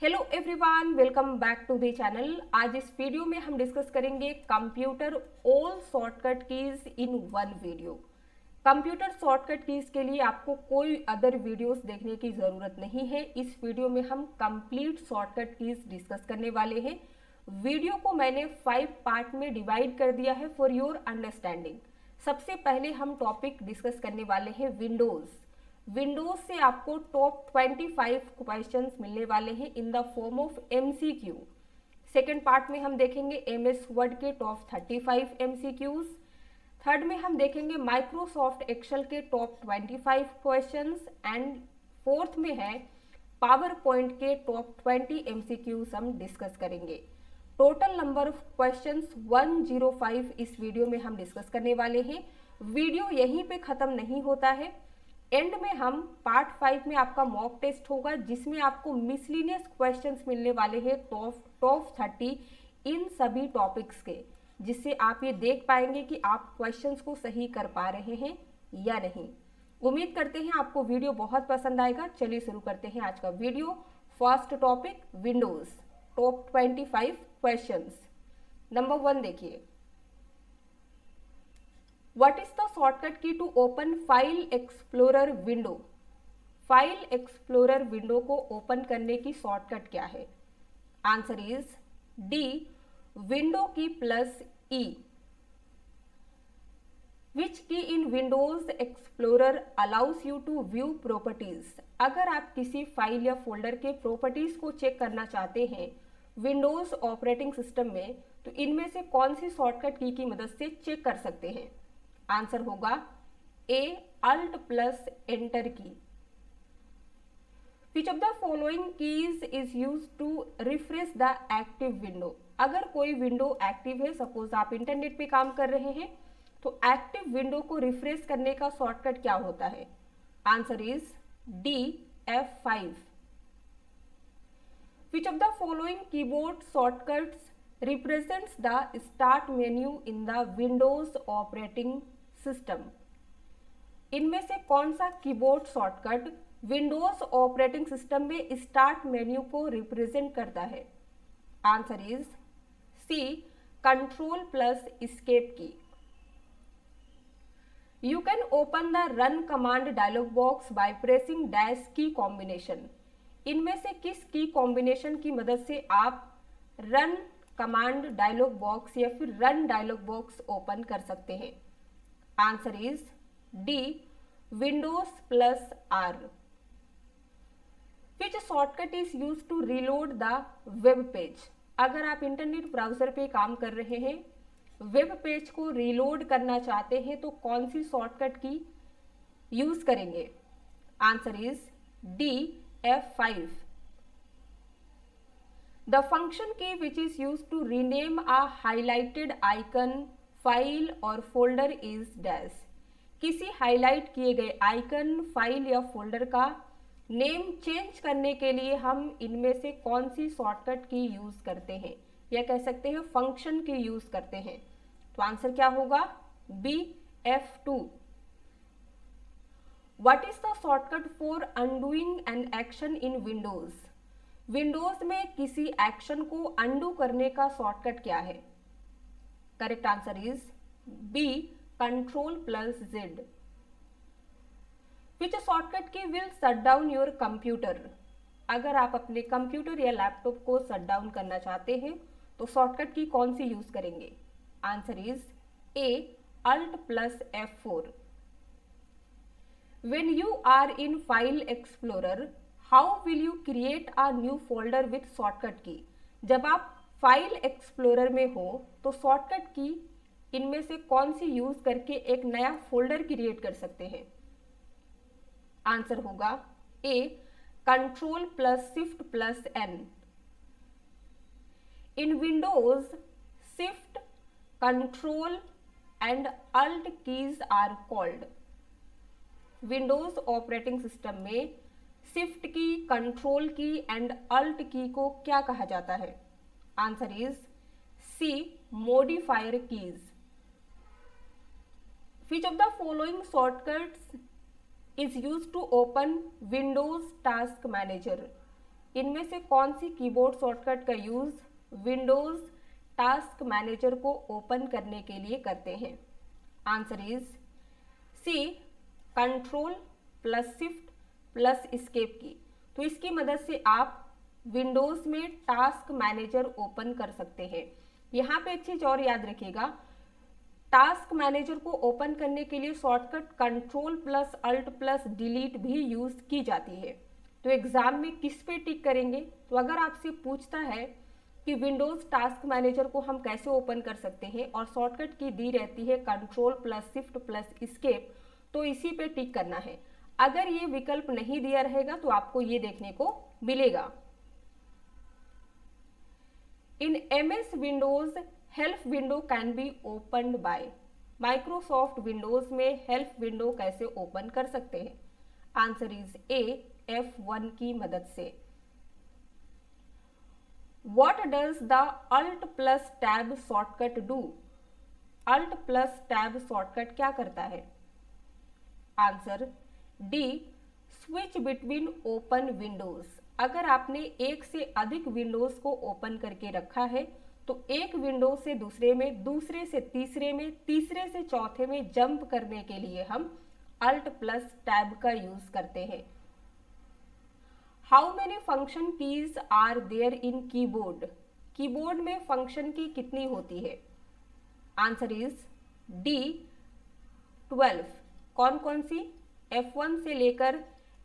Hello everyone, welcome back to the channel. आज इस video में हम डिस्कस करेंगे computer all shortcut keys in one video. Computer shortcut keys के लिए आपको कोई अदर वीडियोस देखने की ज़रूरत नहीं है। इस वीडियो में हम कंप्लीट शॉर्टकट कीज डिस्कस करने वाले हैं। वीडियो को मैंने 5 पार्ट में डिवाइड कर दिया है फॉर योर अंडरस्टैंडिंग। सबसे पहले हम टॉपिक डिस्कस करने वाले हैं विंडोज़। विंडोज से आपको टॉप 25 क्वेश्चंस मिलने वाले हैं in the form of MCQ. Second part में हम देखेंगे एमएस वर्ड के टॉप 35 एमसीक्यूज। थर्ड में हम देखेंगे माइक्रोसॉफ्ट एक्सेल के टॉप 25 क्वेश्चंस एंड फोर्थ में है पावर पॉइंट के टॉप 20 एमसीक्यूज हम डिस्कस करेंगे। टोटल नंबर ऑफ क्वेश्चंस 105 इस वीडियो में हम डिस्कस करने वाले हैं। वीडियो यहीं पे खत्म नहीं होता है। एंड में हम पार्ट 5 में आपका मॉक टेस्ट होगा जिसमें आपको मिसलिनियस क्वेश्चंस मिलने वाले हैं टॉप 30 इन सभी टॉपिक्स के, जिससे आप ये देख पाएंगे कि आप क्वेश्चंस को सही कर पा रहे हैं या नहीं। उम्मीद करते हैं आपको वीडियो बहुत पसंद आएगा। चलिए शुरू करते हैं आज का video. First topic Windows top 25 questions. Number 1 देखिए, What is the shortcut key to open File Explorer window? File Explorer window को ओपन करने की शॉर्टकट क्या है? Answer is D, window key plus E. Which key in Windows Explorer allows you to view properties? अगर आप किसी file या folder के प्रॉपर्टीज को चेक करना चाहते हैं विंडोज ऑपरेटिंग सिस्टम में, तो इनमें से कौन सी शॉर्टकट की मदद से चेक कर सकते हैं? आंसर होगा ए, alt plus enter key. Which of the following keys is use to refresh the active window? अगर कोई विंडो एक्टिव है, सपोज आप इंटरनेट पे काम कर रहे हैं, तो एक्टिव विंडो को रिफ्रेश करने का शॉर्टकट क्या होता है? Answer is D, F5। Which of the following keyboard shortcuts represents the start menu in the Windows operating system? इनमें से कौन सा keyboard shortcut Windows operating system में स्टार्ट मेन्यू को रिप्रेजेंट करता है? Answer is C, control plus escape key. You can open the run command dialog box by pressing dash key combination. इनमें से किस की कॉम्बिनेशन की मदद से आप रन कमांड डायलॉग बॉक्स या फिर रन डायलॉग बॉक्स ओपन कर सकते हैं? Answer is D, Windows plus R. Which shortcut is use to reload the web page? अगर आप इंटरनेट ब्राउजर पे काम कर रहे हैं, वेब पेज को रीलोड करना चाहते हैं, तो कौन सी शॉर्टकट की यूज करेंगे? Answer is D, F5। The function key which is used to rename a highlighted icon, file और फोल्डर इज डैश। किसी हाईलाइट किए गए आइकन, फाइल या फोल्डर का नेम चेंज करने के लिए हम इनमें से कौन सी शॉर्टकट की यूज करते हैं, या कह सकते हैं फंक्शन की यूज करते हैं? तो आंसर क्या होगा? B, F2। What is the shortcut for undoing an action in Windows? Windows में किसी एक्शन को अनडू करने का शॉर्टकट क्या है? Correct answer is B, control plus Z. Which shortcut key will shut down your computer? अगर आप अपने कंप्यूटर या लैपटॉप को शट डाउन करना चाहते हैं, तो शॉर्टकट की कौन सी यूज करेंगे? Answer is A, alt plus F4। When you are in File Explorer, how will you create a new folder with shortcut key? जब आप फाइल एक्सप्लोरर में हो, तो शॉर्टकट की इनमें से कौन सी यूज करके एक नया फोल्डर क्रिएट कर सकते हैं? आंसर होगा A, control plus shift plus N। In Windows shift, control and alt keys are called. Windows operating system में shift key, control key and alt key को क्या कहा जाता है? Answer is C, modifier keys. Which of the following shortcuts is used to open Windows Task Manager? इनमें से कौन सी कीबोर्ड शॉर्टकट का यूज विंडोज टास्क मैनेजर को ओपन करने के लिए करते हैं? Answer is C, control plus shift plus escape key. तो इसकी मदद से आप विंडोज में टास्क मैनेजर ओपन कर सकते हैं। यहाँ पे एक चीज और याद रखिएगा, टास्क मैनेजर को ओपन करने के लिए shortcut control plus alt plus delete भी यूज की जाती है। तो एग्जाम में किस पे टिक करेंगे? तो अगर आपसे पूछता है कि विंडोज टास्क मैनेजर को हम कैसे ओपन कर सकते हैं और शॉर्टकट की दी रहती है control plus shift plus escape, तो इसी पे टिक करना है। अगर ये विकल्प नहीं दिया रहेगा तो आपको ये देखने को मिलेगा। In MS Windows help window can be opened by. Microsoft Windows में हेल्प विंडो कैसे ओपन कर सकते हैं? आंसर इज ए, F1 की मदद से। What does the Alt plus Tab shortcut do? Alt plus Tab shortcut क्या करता है? Answer D, switch between open Windows. अगर आपने एक से अधिक विंडोज को ओपन करके रखा है तो एक विंडो से दूसरे में, दूसरे से तीसरे में, तीसरे से चौथे में जंप करने के लिए हम Alt plus Tab का यूज करते हैं। How many function keys are there in keyboard? Keyboard में फंक्शन की कितनी होती है? Answer is D, 12। कौन कौन सी? F1 से लेकर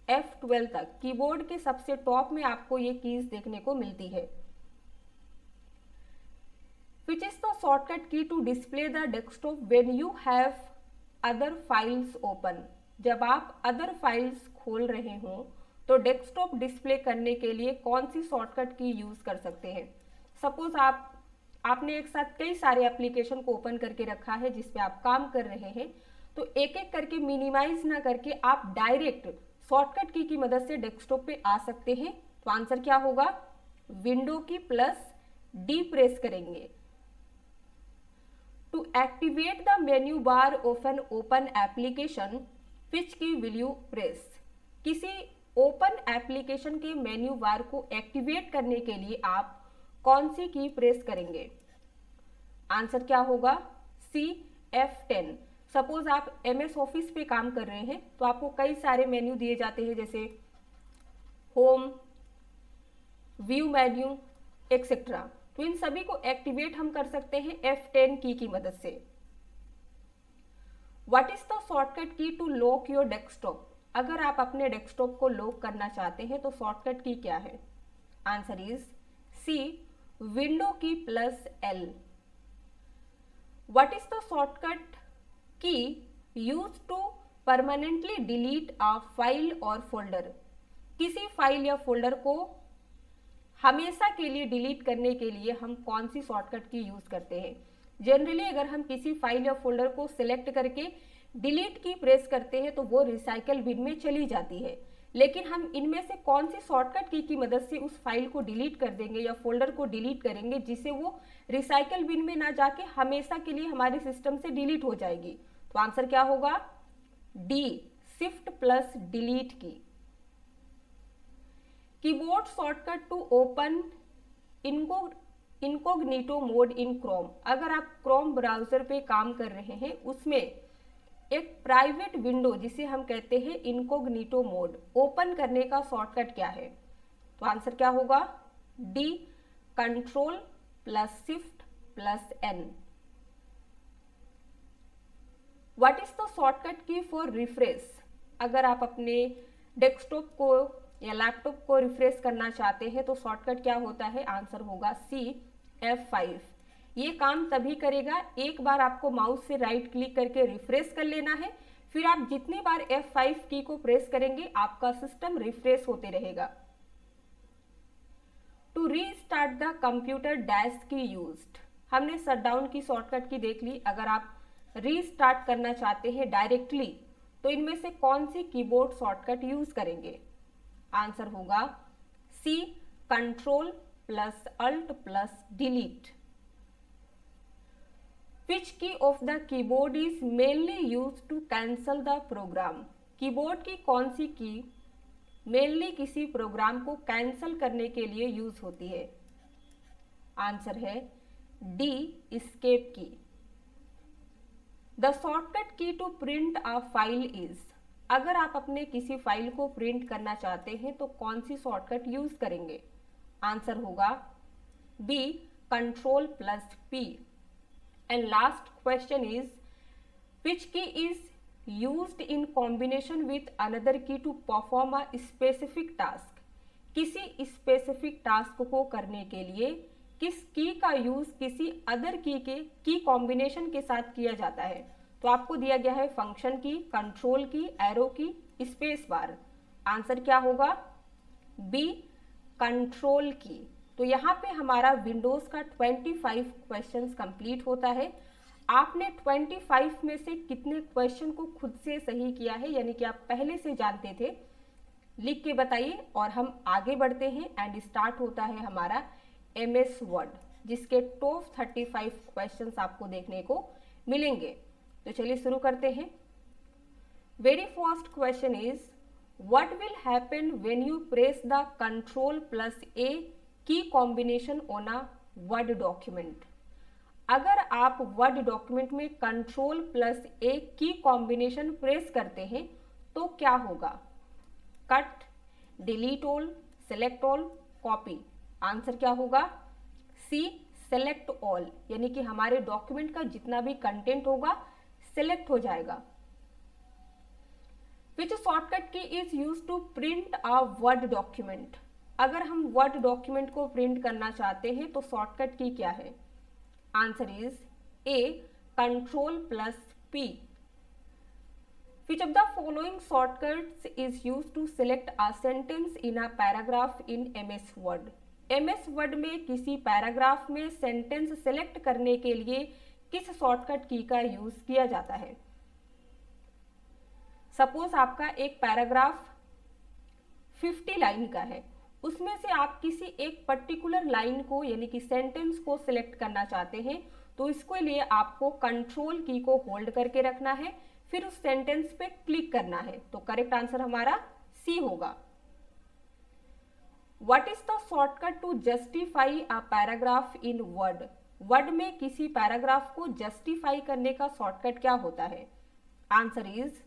F12 तक कीबोर्ड के सबसे टॉप में आपको ये कीज देखने को मिलती है। Which is the shortcut key to display the desktop when you have other files open? जब आप अदर फाइल्स खोल रहे हो तो डेस्कटॉप डिस्प्ले करने के लिए कौन सी शॉर्टकट की यूज कर सकते हैं? सपोज आपने एक साथ कई सारे एप्लीकेशन को ओपन करके रखा है जिस पे आप काम कर रहे हैं, तो एक एक करके मिनिमाइज ना करके आप डायरेक्ट शॉर्टकट की मदद से डेस्कटॉप पे आ सकते हैं। तो आंसर क्या होगा? Window key plus D press करेंगे। To activate the menu bar of an open application which key will you press? किसी ओपन एप्लीकेशन के मेन्यू बार को एक्टिवेट करने के लिए आप कौन सी की प्रेस करेंगे? आंसर क्या होगा? सी, F10। सपोज आप MS ऑफिस पे काम कर रहे हैं तो आपको कई सारे मेन्यू दिए जाते हैं, जैसे होम, व्यू मेन्यू एक्सेट्रा। तो इन सभी को एक्टिवेट हम कर सकते हैं F10 की मदद से। What is the shortcut key to lock your desktop? अगर आप अपने डेस्कटॉप को लॉक करना चाहते हैं तो शॉर्टकट की क्या है? Answer is C, window key plus L। What is the shortcut key use to permanently delete a file और फोल्डर? किसी फाइल या फोल्डर को हमेशा के लिए डिलीट करने के लिए हम कौन सी शॉर्टकट की यूज करते हैं? जनरली अगर हम किसी फाइल या फोल्डर को सिलेक्ट करके डिलीट की प्रेस करते हैं तो वो रिसाइकल बिन में चली जाती है, लेकिन हम इनमें से कौन सी शॉर्टकट की मदद से उस फाइल को डिलीट कर देंगे या फोल्डर को डिलीट करेंगे जिससे वो रिसाइकल बिन में ना जाके हमेशा के लिए हमारे सिस्टम से डिलीट हो जाएगी? तो आंसर क्या होगा? D, shift plus delete key. Keyboard shortcut to open incognito mode in Chrome. अगर आप क्रोम ब्राउजर पे काम कर रहे हैं, उसमें एक प्राइवेट विंडो जिसे हम कहते हैं इनकोग्निटो मोड, ओपन करने का शॉर्टकट क्या है? तो आंसर क्या होगा? D, control plus shift plus N। What is the shortcut key for refresh? अगर आप अपने डेस्कटॉप को या लैपटॉप को रिफ्रेश करना चाहते हैं तो शॉर्टकट क्या होता है? आंसर होगा सी, F5। ये काम तभी करेगा, एक बार आपको माउस से राइट क्लिक करके रिफ्रेश कर लेना है, फिर आप जितनी बार F5 की को प्रेस करेंगे आपका सिस्टम रिफ्रेश होते रहेगा। To restart the computer dash key used. हमने शटडाउन की शॉर्टकट की देख ली। अगर आप रीस्टार्ट करना चाहते हैं डायरेक्टली तो इनमें से कौन सी कीबोर्ड शॉर्टकट यूज करेंगे? आंसर होगा सी, control plus alt plus delete. Which key of the keyboard is mainly used to cancel the program? Keyboard की कौन सी की मेनली किसी प्रोग्राम को कैंसिल करने के लिए यूज होती है? आंसर है D, escape key. The shortcut key to print a file is, अगर आप अपने किसी फाइल को प्रिंट करना चाहते हैं तो कौन सी शॉर्टकट यूज करेंगे? आंसर होगा B, control plus P. And last question is which key is used in combination with another key to perform a specific task, किसी स्पेसिफिक टास्क को करने के लिए किस की का यूज किसी अदर की कॉम्बिनेशन के साथ किया जाता है? तो आपको दिया गया है फंक्शन की, कंट्रोल की, एरो की, स्पेस बार। आंसर क्या होगा? बी, कंट्रोल की। तो यहाँ पे हमारा विंडोज का 25 क्वेश्चंस कंप्लीट होता है। आपने 25 में से कितने क्वेश्चन को खुद से सही किया है, यानी कि आप पहले से जानते थे? लिख के बताइए और हम आगे बढ़ते हैं। एंड स्टार्ट होता है हमारा MS वर्ड, जिसके टॉप 35 क्वेश्चंस आपको देखने को मिलेंगे। तो चलिए शुरू करते हैं। Very first question is what will happen when you press the control plus A key combination on a word document? अगर आप वर्ड डॉक्यूमेंट में control plus A key combination press करते हैं तो क्या होगा? Cut, delete all, select all, copy. Answer क्या होगा? सी, सेलेक्ट ऑल, यानी कि हमारे डॉक्यूमेंट का जितना भी कंटेंट होगा सिलेक्ट हो जाएगा। Which shortcut key is use to print a word document? अगर हम वर्ड डॉक्यूमेंट को प्रिंट करना चाहते हैं तो शॉर्टकट की क्या है? Answer is A, control plus P. Which of the following shortcuts is used to select a sentence in a paragraph in MS Word? MS Word में किसी पैराग्राफ में सेंटेंस सेलेक्ट करने के लिए किस शॉर्टकट की का यूज किया जाता है? सपोज आपका एक पैराग्राफ 50 लाइन का है, उसमें से आप किसी एक पर्टिकुलर लाइन को यानी कि सेंटेंस को सिलेक्ट करना चाहते हैं, तो इसके लिए आपको कंट्रोल की को होल्ड करके रखना है, फिर उस सेंटेंस पे क्लिक करना है। तो करेक्ट आंसर हमारा सी होगा। What is the shortcut to justify a paragraph in Word? Word में किसी पैराग्राफ को जस्टिफाई करने का शॉर्टकट क्या होता है? Answer is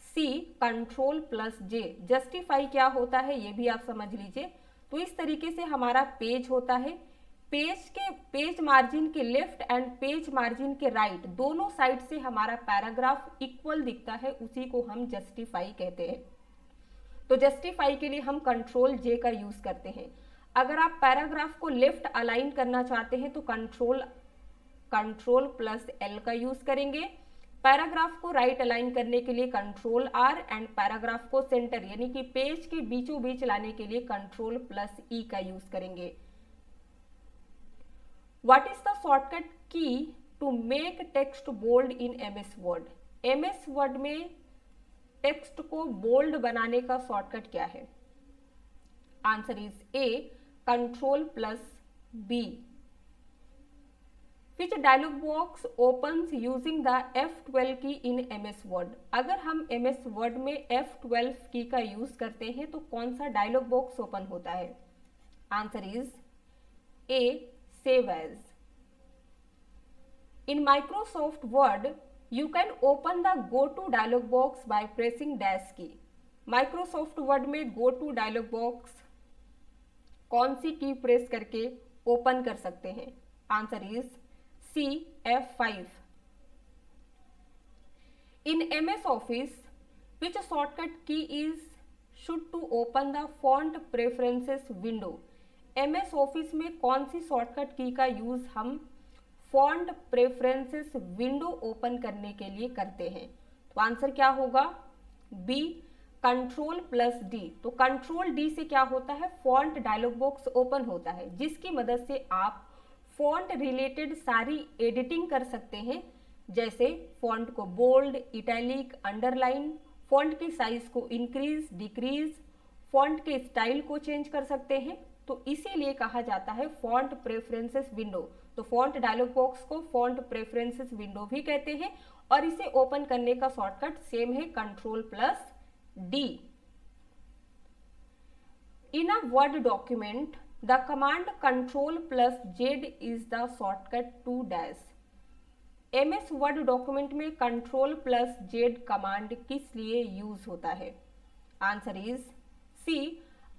C, control plus J. Justify क्या होता है ये भी आप समझ लीजिए। तो इस तरीके से हमारा पेज होता है, पेज मार्जिन के लेफ्ट एंड पेज मार्जिन के राइट दोनों साइड से हमारा पैराग्राफ इक्वल दिखता है, उसी को हम जस्टिफाई कहते हैं। तो जस्टिफाई के लिए हम कंट्रोल जे का यूज करते हैं। अगर आप पैराग्राफ को लेफ्ट अलाइन करना चाहते हैं तो कंट्रोल प्लस एल का यूज करेंगे। पैराग्राफ को राइट अलाइन करने के लिए कंट्रोल आर, एंड पैराग्राफ को सेंटर यानी कि पेज के बीचों बीच लाने के लिए कंट्रोल प्लस ई का यूज करेंगे। What is the shortcut key to make text bold in MS Word? MS Word में टेक्स्ट को बोल्ड बनाने का शॉर्टकट क्या है? Answer is A, control plus B. Which dialog box opens using the F12 key in MS Word? अगर हम MS Word में F12 की का यूज करते हैं तो कौन सा डायलॉग बॉक्स ओपन होता है? Answer is A, save as. In Microsoft Word, you can open the Go to dialog box by pressing dash key. Microsoft Word में Go to dialog box कौन सी की प्रेस करके ओपन कर सकते हैं? Answer is C, F5. In MS Office, which shortcut key is should to open the font preferences window? MS office में कौन सी शॉर्टकट की का यूज हम फॉन्ट प्रेफरेंसेस विंडो ओपन करने के लिए करते हैं? तो आंसर क्या होगा? B, control plus D. तो कंट्रोल डी से क्या होता है? फॉन्ट डायलॉग बॉक्स ओपन होता है, जिसकी मदद से आप फॉन्ट रिलेटेड सारी एडिटिंग कर सकते हैं, जैसे फॉन्ट को बोल्ड, इटैलिक, अंडरलाइन, फॉन्ट की साइज को इंक्रीज, डिक्रीज, फॉन्ट के स्टाइल को चेंज कर सकते हैं। तो इसीलिए कहा जाता है फॉन्ट प्रेफरेंसेस विंडो। तो फॉन्ट डायलॉग बॉक्स को फॉन्ट प्रेफरेंसेस विंडो भी कहते हैं, और इसे ओपन करने का शॉर्टकट सेम है, control plus D. In a Word document, the command Control plus Z is the shortcut to dash. MS Word document में Control plus Z कमांड किस लिए यूज होता है? Answer is C,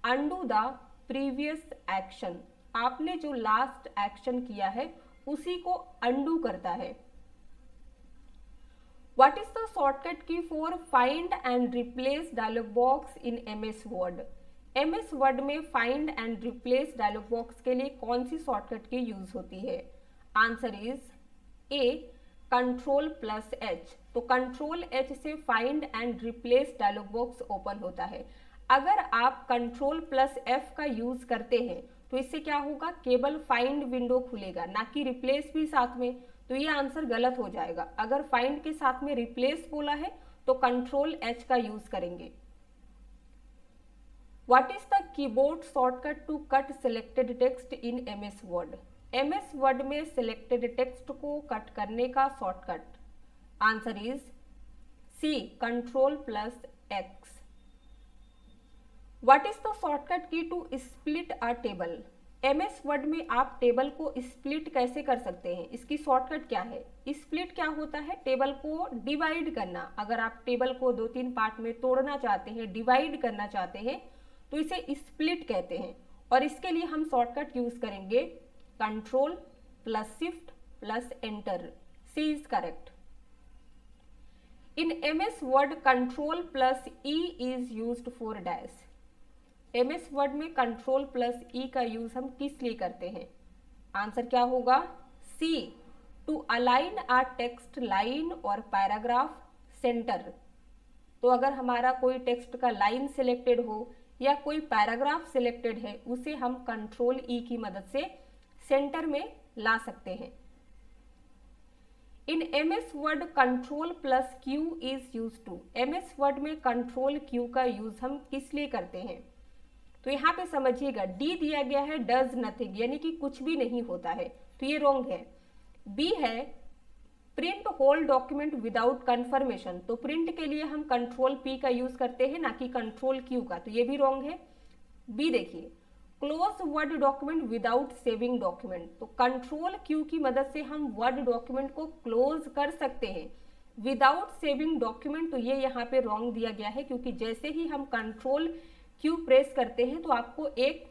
undo the previous action. आपने जो last action किया है उसी को undo करता है. What is the shortcut key for find and replace dialog box in MS Word? MS Word में find and replace dialog box के लिए कौन सी शॉर्टकट की यूज होती है? Answer is A, control plus H. तो कंट्रोल एच से find and replace dialog box open होता है. अगर आप कंट्रोल प्लस एफ का यूज करते हैं तो इससे क्या होगा, केवल फाइंड विंडो खुलेगा, ना कि रिप्लेस भी साथ में. तो ये आंसर गलत हो जाएगा. अगर फाइंड के साथ में रिप्लेस बोला है तो कंट्रोल एच का यूज करेंगे. What is the keyboard shortcut to cut selected text in MS word? MS word में सिलेक्टेड टेक्स्ट को कट करने का shortcut. Answer is C, control plus X. What is the shortcut key to split a table? MS word में आप table को split कैसे कर सकते हैं, इसकी शॉर्टकट क्या है? स्प्लिट क्या होता है? टेबल को डिवाइड करना. अगर आप टेबल को 2-3 पार्ट में तोड़ना चाहते हैं, डिवाइड करना चाहते हैं, तो इसे स्प्लिट कहते हैं. और इसके लिए हम शॉर्टकट यूज करेंगे control plus shift plus enter. C is correct. In MS Word control plus E is used for dash. MS word में कंट्रोल प्लस ई का यूज हम किस लिए करते हैं? आंसर क्या होगा? C, to align a text line और पैराग्राफ सेंटर. तो अगर हमारा कोई टेक्स्ट का लाइन सिलेक्टेड हो या कोई पैराग्राफ सिलेक्टेड है, उसे हम कंट्रोल ई की मदद से सेंटर में ला सकते हैं. In MS Word control plus Q is use to. MS word में कंट्रोल क्यू का यूज हम किस लिए करते हैं? तो यहाँ पे समझिएगा, डी दिया गया है डज नथिंग, यानी कि कुछ भी नहीं होता है, तो ये रॉन्ग है. बी है print whole document without confirmation. तो प्रिंट के लिए हम कंट्रोल पी का यूज करते हैं, ना कि कंट्रोल क्यू का, तो ये भी रॉन्ग है. बी देखिए, close word document without saving document. तो कंट्रोल क्यू की मदद से हम वर्ड डॉक्यूमेंट को क्लोज कर सकते हैं विदाउट सेविंग डॉक्यूमेंट. तो ये यहाँ पे रॉन्ग दिया गया है, क्योंकि जैसे ही हम कंट्रोल क्यू प्रेस करते हैं तो आपको एक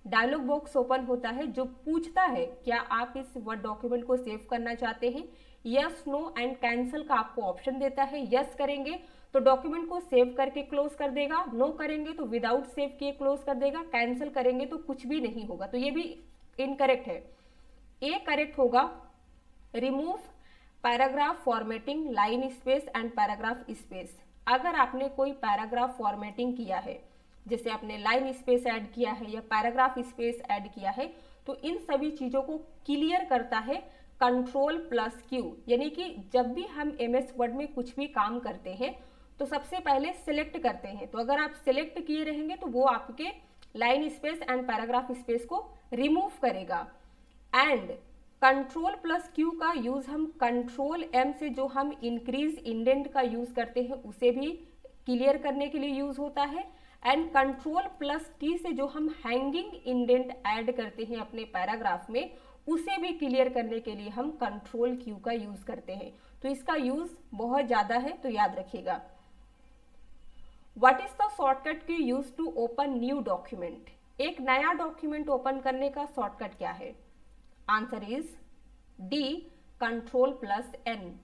डायलॉग बॉक्स ओपन होता है जो पूछता है क्या आप इस वर्ड डॉक्यूमेंट को सेव करना चाहते हैं. यस, नो एंड कैंसिल का आपको ऑप्शन देता है. यस करेंगे तो डॉक्यूमेंट को सेव करके क्लोज कर देगा, नो करेंगे तो विदाउट सेव किए क्लोज कर देगा, कैंसिल करेंगे तो कुछ भी नहीं होगा. तो ये भी इनकरेक्ट है. ए करेक्ट होगा, remove paragraph formatting line space and paragraph space. अगर आपने कोई पैराग्राफ फॉर्मेटिंग किया है, जैसे आपने लाइन स्पेस ऐड किया है या पैराग्राफ स्पेस ऐड किया है, तो इन सभी चीजों को क्लियर करता है कंट्रोल प्लस क्यू. यानी कि जब भी हम MS वर्ड में कुछ भी काम करते हैं तो सबसे पहले सिलेक्ट करते हैं. तो अगर आप सिलेक्ट किए रहेंगे तो वो आपके line space and paragraph space को रिमूव करेगा. एंड कंट्रोल प्लस क्यू का यूज हम कंट्रोल M से जो हम इंक्रीज इंडेंट का यूज करते हैं उसे भी क्लियर करने के लिए यूज होता है. एंड कंट्रोल प्लस टी से जो हम हैंगिंग इंडेंट ऐड करते हैं अपने पैराग्राफ में, उसे भी क्लियर करने के लिए हम कंट्रोल क्यू का यूज करते हैं. तो इसका यूज बहुत ज्यादा है, तो याद रखिएगा. What is the shortcut key use to open new document? एक नया डॉक्यूमेंट ओपन करने का शॉर्टकट क्या है? Answer is D, control plus N.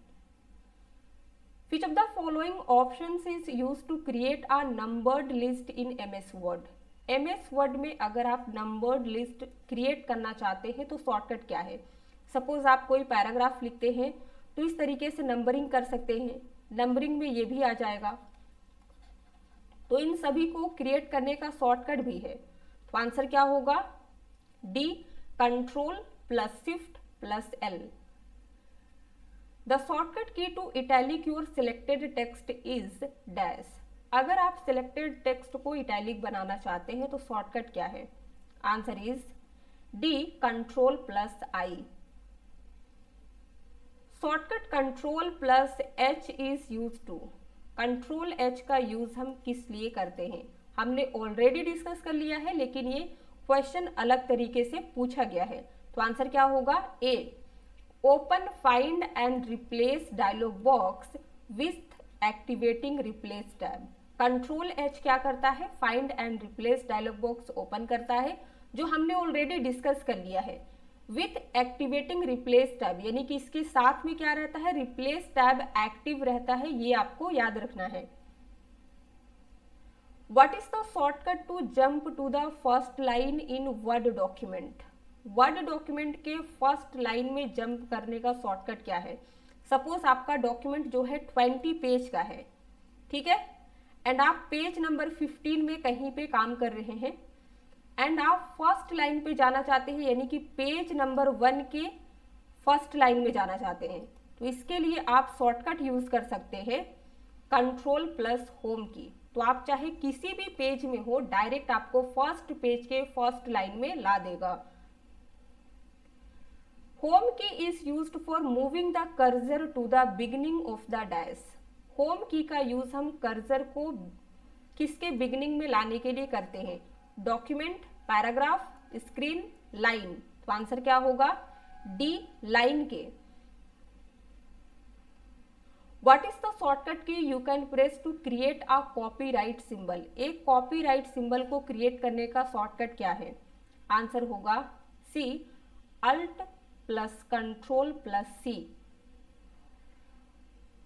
Which of the following options is used to create a numbered list in MS Word? MS Word में अगर आप numbered list create करना चाहते हैं तो शॉर्टकट क्या है? सपोज आप कोई पैराग्राफ लिखते हैं तो इस तरीके से नंबरिंग कर सकते हैं. नंबरिंग में ये भी आ जाएगा. तो इन सभी को क्रिएट करने का शॉर्टकट भी है. तो आंसर क्या होगा? D, control plus shift plus L. The shortcut key to italic your selected text is dash. अगर आप सिलेक्टेड टेक्स्ट को इटैलिक बनाना चाहते हैं तो शॉर्टकट क्या है? Answer is D, control plus I. Shortcut control plus H is use to. Control H का यूज हम किस लिए करते हैं? हमने ऑलरेडी डिस्कस कर लिया है, लेकिन ये क्वेश्चन अलग तरीके से पूछा गया है। तो आंसर क्या होगा? A, open find and replace dialog box with activating replace tab. Control H क्या करता है? Find and replace dialog box open करता है, जो हमने ऑलरेडी डिस्कस कर लिया है। विथ एक्टिवेटिंग रिप्लेस टैब, यानी कि इसके साथ में क्या रहता है? रिप्लेस टैब एक्टिव रहता है, ये आपको याद रखना है। What is the shortcut to jump to the first line in Word document? Word document के फर्स्ट लाइन में जंप करने का शॉर्टकट क्या है? सपोज आपका डॉक्यूमेंट जो है 20 पेज का है, ठीक है, एंड आप पेज नंबर 15 में कहीं पे काम कर रहे हैं एंड आप फर्स्ट लाइन पे जाना चाहते हैं, यानी कि पेज नंबर 1 के फर्स्ट लाइन में जाना चाहते हैं। तो इसके लिए आप शॉर्टकट यूज कर सकते हैं कंट्रोल प्लस होम की। तो आप चाहे किसी भी पेज में हो, डायरेक्ट आपको फर्स्ट पेज के फर्स्ट लाइन में ला देगा। Home key is used for moving the cursor to the beginning of the dash. Home key का यूज हम कर्सर को किसके बिगिनिंग में लाने के लिए करते हैं? Document, paragraph, screen, line. तो आंसर क्या होगा? डी, लाइन के। What is the shortcut key you can press to create a copyright symbol? एक कॉपीराइट सिंबल को क्रिएट करने का शॉर्टकट क्या है? आंसर होगा C, alt plus control plus C.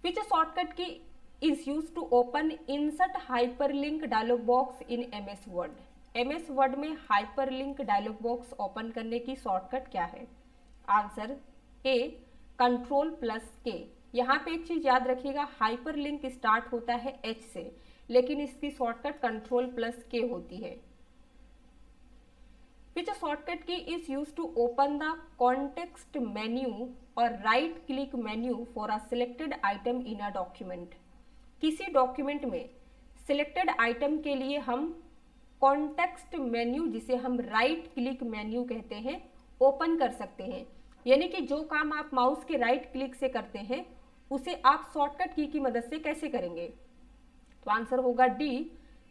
Which shortcut key is use to open insert hyperlink dialog box in MS word? MS word में hyperlink dialog box open करने की shortcut क्या है? आंसर ए, कंट्रोल प्लस के। यहाँ पे एक चीज याद रखिएगा, हाइपरलिंक स्टार्ट होता है एच से, लेकिन इसकी शॉर्टकट कंट्रोल प्लस के होती है। Which shortcut key is used to open the context menu or right click menu for a selected item in a document? किसी डॉक्यूमेंट में सिलेक्टेड आइटम के लिए हम कॉन्टेक्स्ट मेन्यू, जिसे हम राइट क्लिक मेन्यू कहते हैं, ओपन कर सकते हैं। यानी कि जो काम आप माउस के राइट क्लिक से करते हैं, उसे आप शॉर्टकट की मदद से कैसे करेंगे? तो आंसर होगा D,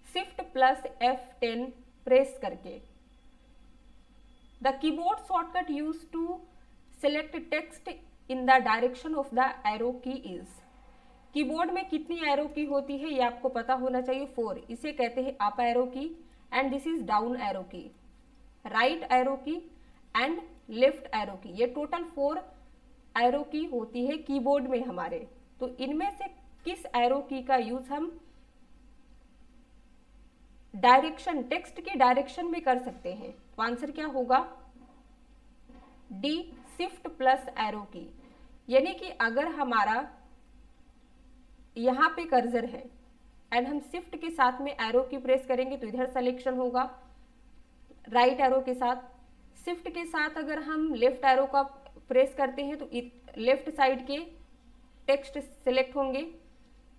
shift plus F10 press करके। The keyboard shortcut used to select text in the direction of the arrow key is? Keyboard में कितनी एरो की होती है ये आपको पता होना चाहिए, 4। इसे कहते हैं अप एरो की and this is down arrow की, राइट एरो की एंड लेफ्ट एरो की। ये टोटल 4 एरो की होती है कीबोर्ड में हमारे। तो इनमें से किस एरो की का यूज हम डायरेक्शन, टेक्स्ट के डायरेक्शन में कर सकते हैं? तो आंसर क्या होगा? डी, शिफ्ट प्लस एरो की। यानी कि अगर हमारा यहाँ पे कर्सर है एंड हम शिफ्ट के साथ में एरो की प्रेस करेंगे तो इधर सिलेक्शन होगा राइट एरो के साथ। शिफ्ट के साथ अगर हम लेफ्ट एरो का प्रेस करते हैं तो लेफ्ट साइड के टेक्स्ट सिलेक्ट होंगे।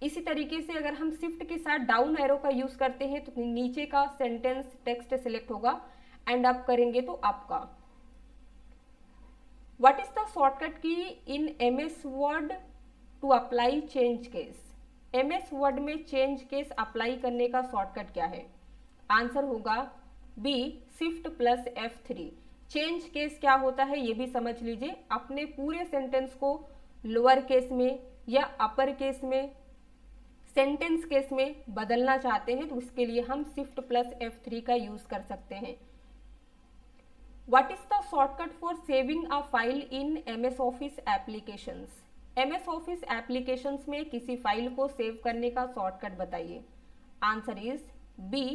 इसी तरीके से अगर हम शिफ्ट के साथ डाउन एरो का यूज करते हैं तो नीचे का सेंटेंस टेक्स्ट सिलेक्ट होगा एंड अप करेंगे तो आपका। What is the shortcut key in MS Word to apply change case? MS word में चेंज केस अप्लाई करने का शॉर्टकट क्या है? आंसर होगा B, shift plus F3। Change case क्या होता है ये भी समझ लीजिए। अपने पूरे सेंटेंस को लोअर केस में या अपर केस में, सेंटेंस केस में बदलना चाहते हैं तो उसके लिए हम शिफ्ट प्लस F3 का यूज कर सकते हैं। What is the shortcut for saving a file in MS Office applications? MS Office applications में किसी फाइल को सेव करने का शॉर्टकट बताइए। Answer is B,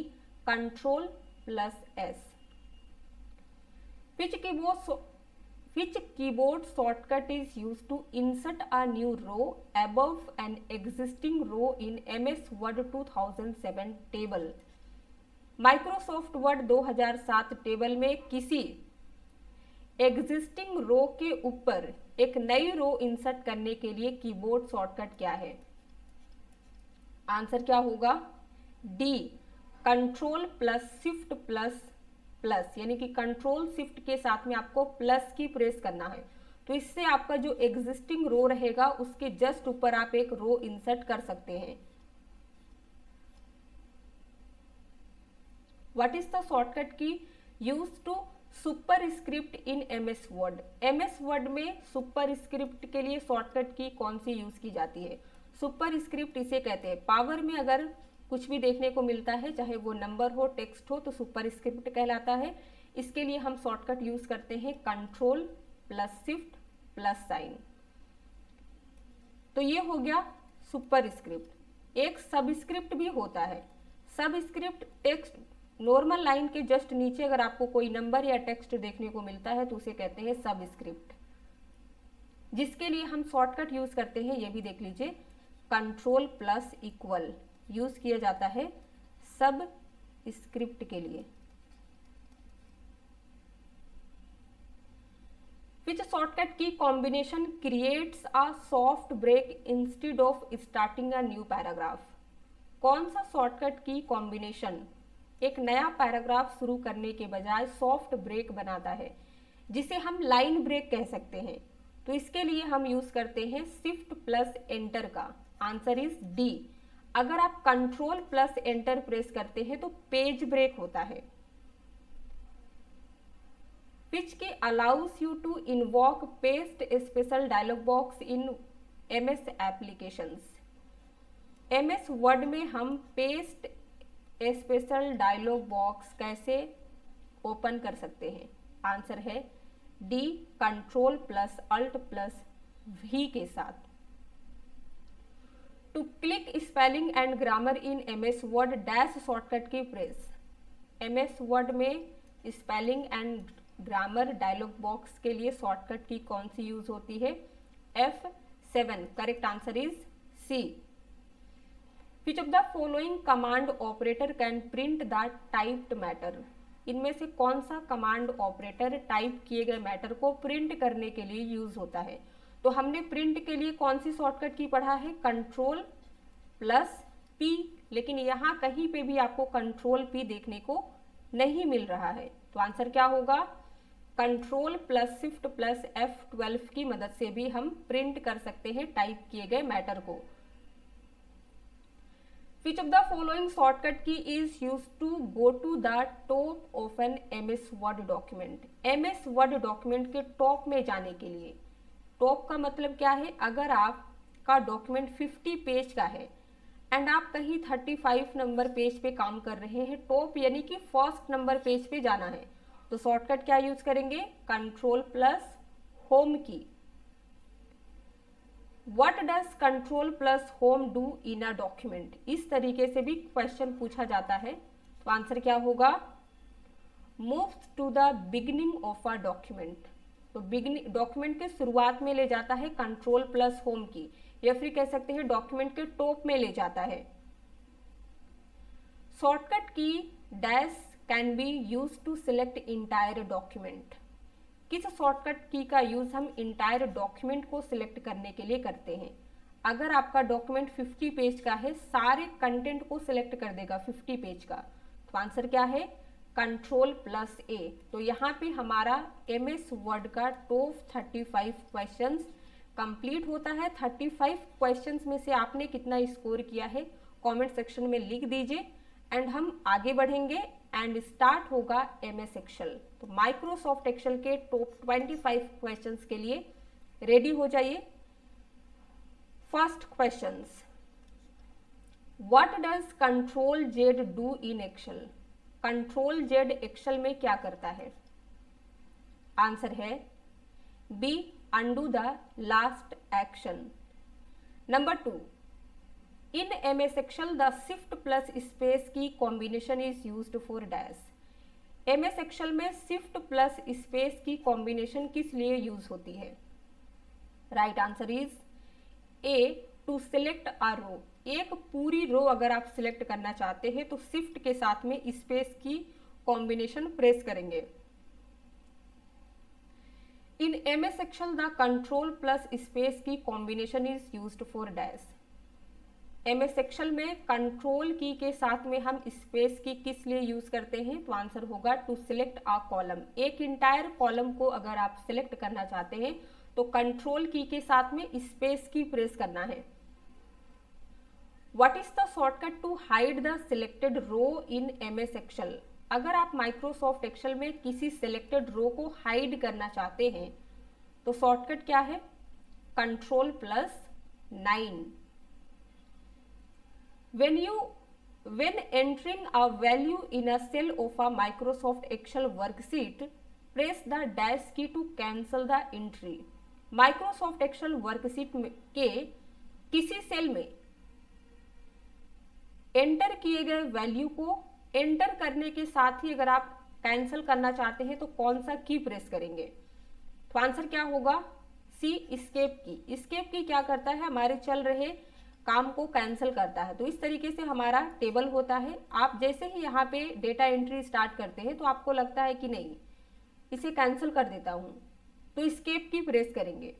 control plus S. Which keyboard shortcut is used to insert a new row above an existing row in MS Word 2007 table? Microsoft word 2007 table में किसी existing रो के ऊपर एक नई रो इंसर्ट करने के लिए कीबोर्ड शॉर्टकट क्या है? आंसर क्या होगा? D, control plus shift plus plus. यानी कि कंट्रोल शिफ्ट के साथ में आपको प्लस की प्रेस करना है। तो इससे आपका जो एग्जिस्टिंग रो रहेगा उसके जस्ट ऊपर आप एक रो इंसर्ट कर सकते हैं। What is the shortcut key use to superscript in MS word. MS word में सुपर स्क्रिप्ट के लिए शॉर्टकट की कौन सी यूज की जाती है? सुपर स्क्रिप्ट इसे कहते हैं। पावर में अगर कुछ भी देखने को मिलता है, चाहे वो नंबर हो, टेक्स्ट हो, तो सुपर स्क्रिप्ट कहलाता है। इसके लिए हम शॉर्टकट यूज करते हैं control plus shift plus sign. तो ये हो गया सुपर स्क्रिप्ट। एक सबस्क्रिप्ट भी होता है। सबस्क्रिप्ट टेक्स्ट नॉर्मल लाइन के जस्ट नीचे अगर आपको कोई नंबर या टेक्स्ट देखने को मिलता है तो उसे कहते हैं सबस्क्रिप्ट, जिसके लिए हम शॉर्टकट यूज करते हैं। ये भी देख लीजिए, कंट्रोल प्लस इक्वल यूज किया जाता है सब स्क्रिप्ट के लिए। Which shortcut key combination creates a soft break instead of starting a new paragraph? कौन सा शॉर्टकट की कॉम्बिनेशन एक नया पैराग्राफ शुरू करने के बजाय सॉफ्ट ब्रेक बनाता है, जिसे हम लाइन ब्रेक कह सकते हैं? तो इसके लिए हम यूज करते हैं शिफ्ट प्लस एंटर का। Answer is D. अगर आप कंट्रोल प्लस एंटर प्रेस करते हैं तो पेज ब्रेक होता है। which key allows you to invoke paste special dialog box in MS applications? MS word में हम पेस्ट स्पेशल डायलॉग बॉक्स कैसे ओपन कर सकते हैं? आंसर है D, control plus alt plus V के साथ। To click spelling and grammar in MS Word dash shortcut key press. MS word में spelling and grammar dialog box के लिए शॉर्टकट की कौन सी यूज होती है? F7। Correct answer is C. Which of the following command operator can print the typed matter? इनमें से कौन सा कमांड ऑपरेटर टाइप किए गए मैटर को प्रिंट करने के लिए यूज होता है? तो हमने प्रिंट के लिए कौन सी शॉर्टकट की पढ़ा है? कंट्रोल प्लस P, लेकिन यहाँ कहीं पे भी आपको कंट्रोल P देखने को नहीं मिल रहा है। तो आंसर क्या होगा? Control plus shift plus F12 की मदद से भी हम प्रिंट कर सकते हैं टाइप किए गए मैटर को। Which of the following shortcut key is used to go to the top of an MS Word document? MS Word document के टॉप में जाने के लिए, टॉप का मतलब क्या है? अगर आपका डॉक्यूमेंट 50 पेज का है एंड आप कहीं 35 नंबर पेज पे काम कर रहे हैं, टॉप यानी कि फर्स्ट नंबर पेज पे जाना है, तो शॉर्टकट क्या यूज करेंगे? कंट्रोल प्लस होम की। What does control plus home do in a document? इस तरीके से भी क्वेश्चन पूछा जाता है। तो आंसर क्या होगा? Moves to the beginning of a document. तो बिगिनिंग डॉक्यूमेंट के शुरुआत में ले जाता है कंट्रोल प्लस होम की, या फिर कह सकते हैं डॉक्यूमेंट के टॉप में ले जाता है। Shortcut key dash can be use to select entire document. किस शॉर्टकट की का यूज हम इंटायर डॉक्यूमेंट को सिलेक्ट करने के लिए करते हैं? अगर आपका डॉक्यूमेंट 50 पेज का है, सारे कंटेंट को सिलेक्ट कर देगा 50 पेज का, तो आंसर क्या है? Control plus A। तो यहाँ पे हमारा MS वर्ड का टॉप 35 क्वेश्चंस कंप्लीट होता है। 35 क्वेश्चंस में से आपने कितना स्कोर किया है कमेंट सेक्शन में लिख दीजिए, एंड हम आगे बढ़ेंगे एंड स्टार्ट होगा MS एक्सेल। तो माइक्रोसॉफ्ट एक्सेल के टॉप 25 क्वेश्चंस के लिए रेडी हो जाइए। First questions, what does control Z do in Excel? Control Z Excel में क्या करता है? आंसर है B, undo the last action. Number 2, in MS Excel the shift plus space की combination is used for dash. MS Excel में shift plus space की combination किस लिए यूज होती है? Right answer is A, to select a row. एक पूरी रो अगर आप सिलेक्ट करना चाहते हैं तो शिफ्ट के साथ में स्पेस की कॉम्बिनेशन प्रेस करेंगे। In MS Excel the control plus space key combination is used for dash. MS Excel में कंट्रोल की के साथ में हम स्पेस की किस लिए यूज करते हैं? तो आंसर होगा टू सिलेक्ट अ कॉलम। एक इंटायर कॉलम को अगर आप सिलेक्ट करना चाहते हैं तो कंट्रोल की के साथ में स्पेस की प्रेस करना है। What is the shortcut to hide the selected row in MS Excel? अगर आप माइक्रोसॉफ्ट एक्सेल में किसी सिलेक्टेड रो को हाइड करना चाहते हैं तो शॉर्टकट क्या है? Ctrl+9। When entering a value in a cell of a Microsoft Excel worksheet, press the dash key to cancel the entry। Microsoft Excel worksheet के किसी सेल में एंटर किए गए वैल्यू को एंटर करने के साथ ही अगर आप कैंसिल करना चाहते हैं तो कौन सा की प्रेस करेंगे? तो आंसर क्या होगा? सी, एस्केप की। एस्केप की क्या करता है? हमारे चल रहे काम को कैंसिल करता है। तो इस तरीके से हमारा टेबल होता है। आप जैसे ही यहाँ पे डेटा एंट्री स्टार्ट करते हैं तो आपको लगता है कि नहीं, इसे कैंसिल कर देता हूं, तो एस्केप की प्रेस करेंगे।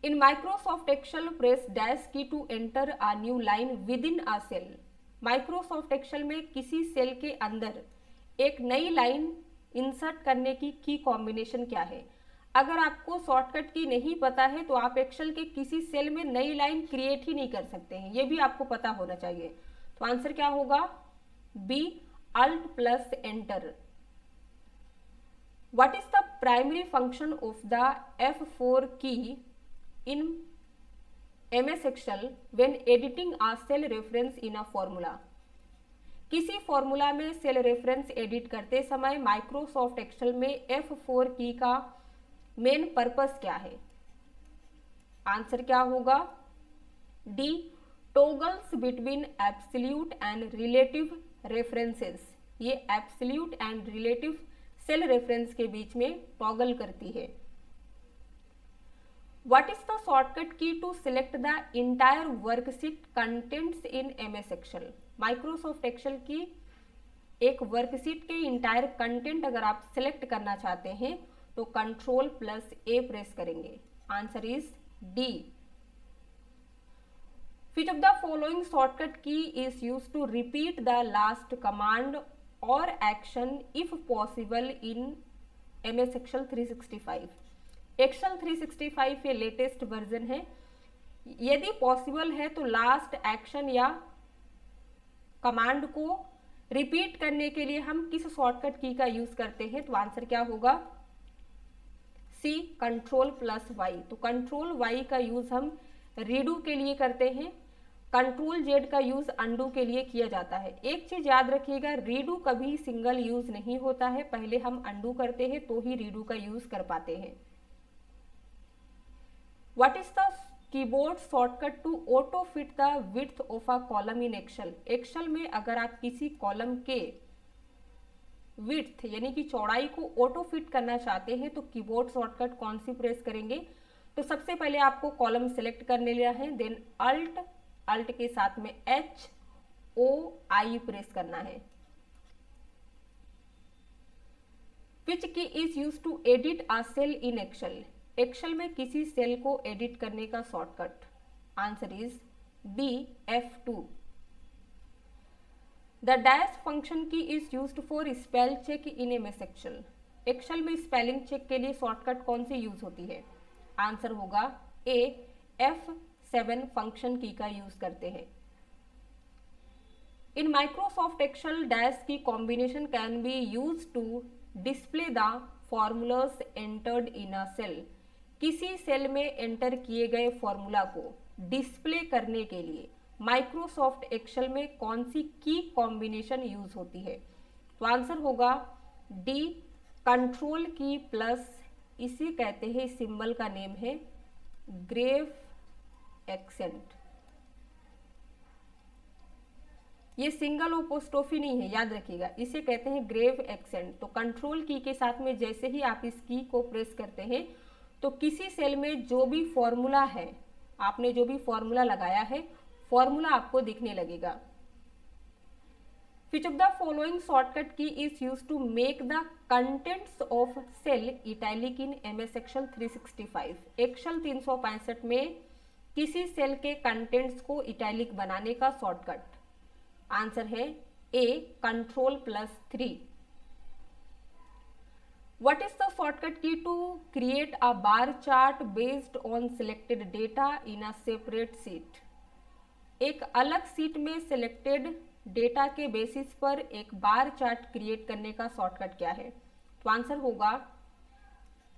In Microsoft Excel press dash key to enter a new line within a cell. Microsoft Excel में किसी सेल के अंदर एक नई लाइन इंसर्ट करने की कॉम्बिनेशन क्या है? अगर आपको शॉर्टकट की नहीं पता है तो आप एक्सेल के किसी सेल में नई लाइन क्रिएट ही नहीं कर सकते हैं, ये भी आपको पता होना चाहिए। तो आंसर क्या होगा? B, Alt+Enter। What is the primary function of the F4 key in MS Excel when editing a cell reference in a formula? किसी फॉर्मूला में सेल रेफरेंस एडिट करते समय माइक्रोसॉफ्ट एक्सेल में F4 की का मेन पर्पस क्या है? Answer क्या होगा? D, toggles between absolute and relative references. ये absolute and relative cell reference के बीच में टॉगल करती है। What is the shortcut key to select the entire worksheet contents in MS Excel? Microsoft Excel की एक वर्कशीट के इंटायर कंटेंट अगर आप सिलेक्ट करना चाहते हैं तो Ctrl+A प्रेस करेंगे। Answer is D. Which of the following shortcut key is used to repeat the last command or action if possible in MS Excel 365? Excel 365 ये लेटेस्ट वर्जन है। यदि पॉसिबल है तो लास्ट एक्शन या command को repeat करने के लिए हम किस शॉर्टकट की का यूज करते हैं? तो आंसर क्या होगा? सी, Ctrl+Y। तो Ctrl+Y का यूज हम रीडू के लिए करते हैं, Ctrl+Z का यूज अंडू के लिए किया जाता है। एक चीज याद रखिएगा, रीडू कभी सिंगल यूज नहीं होता है, पहले हम अंडू करते हैं तो ही रीडू का यूज कर पाते हैं। What is the keyboard shortcut to auto fit the width of a column in Excel? Excel में अगर आप किसी कॉलम के विड्थ यानी कि चौड़ाई को ऑटो फिट करना चाहते हैं तो कीबोर्ड शॉर्टकट कौन सी प्रेस करेंगे? तो सबसे पहले आपको कॉलम सेलेक्ट करने लिया है, देन अल्ट के साथ में HOI प्रेस करना है। Which key is use to edit a cell in Excel? Excel में किसी सेल को एडिट करने का shortcut? Answer is B, F2। The dash function key is used for spell check in MS Excel. Excel में spelling check के लिए shortcut कौन सी यूज होती है? आंसर होगा ए, F7 फंक्शन की का यूज करते हैं। In Microsoft Excel dash key combination can be use to display the formulas entered in a cell. किसी सेल में एंटर किए गए फॉर्मूला को डिस्प्ले करने के लिए माइक्रोसॉफ्ट एक्सेल में कौन सी की कॉम्बिनेशन यूज होती है? तो आंसर होगा डी, कंट्रोल की प्लस, इसे कहते हैं, सिंबल का नेम है ग्रेव एक्सेंट। ये सिंगल अपोस्ट्रोफी नहीं है, याद रखिएगा, इसे कहते हैं ग्रेव एक्सेंट। तो कंट्रोल की के साथ में जैसे ही आप इस की को प्रेस करते हैं तो किसी सेल में जो भी फॉर्मूला है, आपने जो भी फॉर्मूला लगाया है, फॉर्मूला आपको दिखने लगेगा। Which of the following shortcut key is used to make the contents of cell italic in MS Excel 365? Excel 365 में किसी सेल के कंटेंट्स को इटैलिक बनाने का शॉर्टकट? आंसर है ए, Ctrl+3। What is the shortcut key to create a bar chart based on selected data in a separate sheet? एक अलग seat में सिलेक्टेड डेटा के बेसिस पर एक बार चार्ट क्रिएट करने का शॉर्टकट क्या है? तो आंसर होगा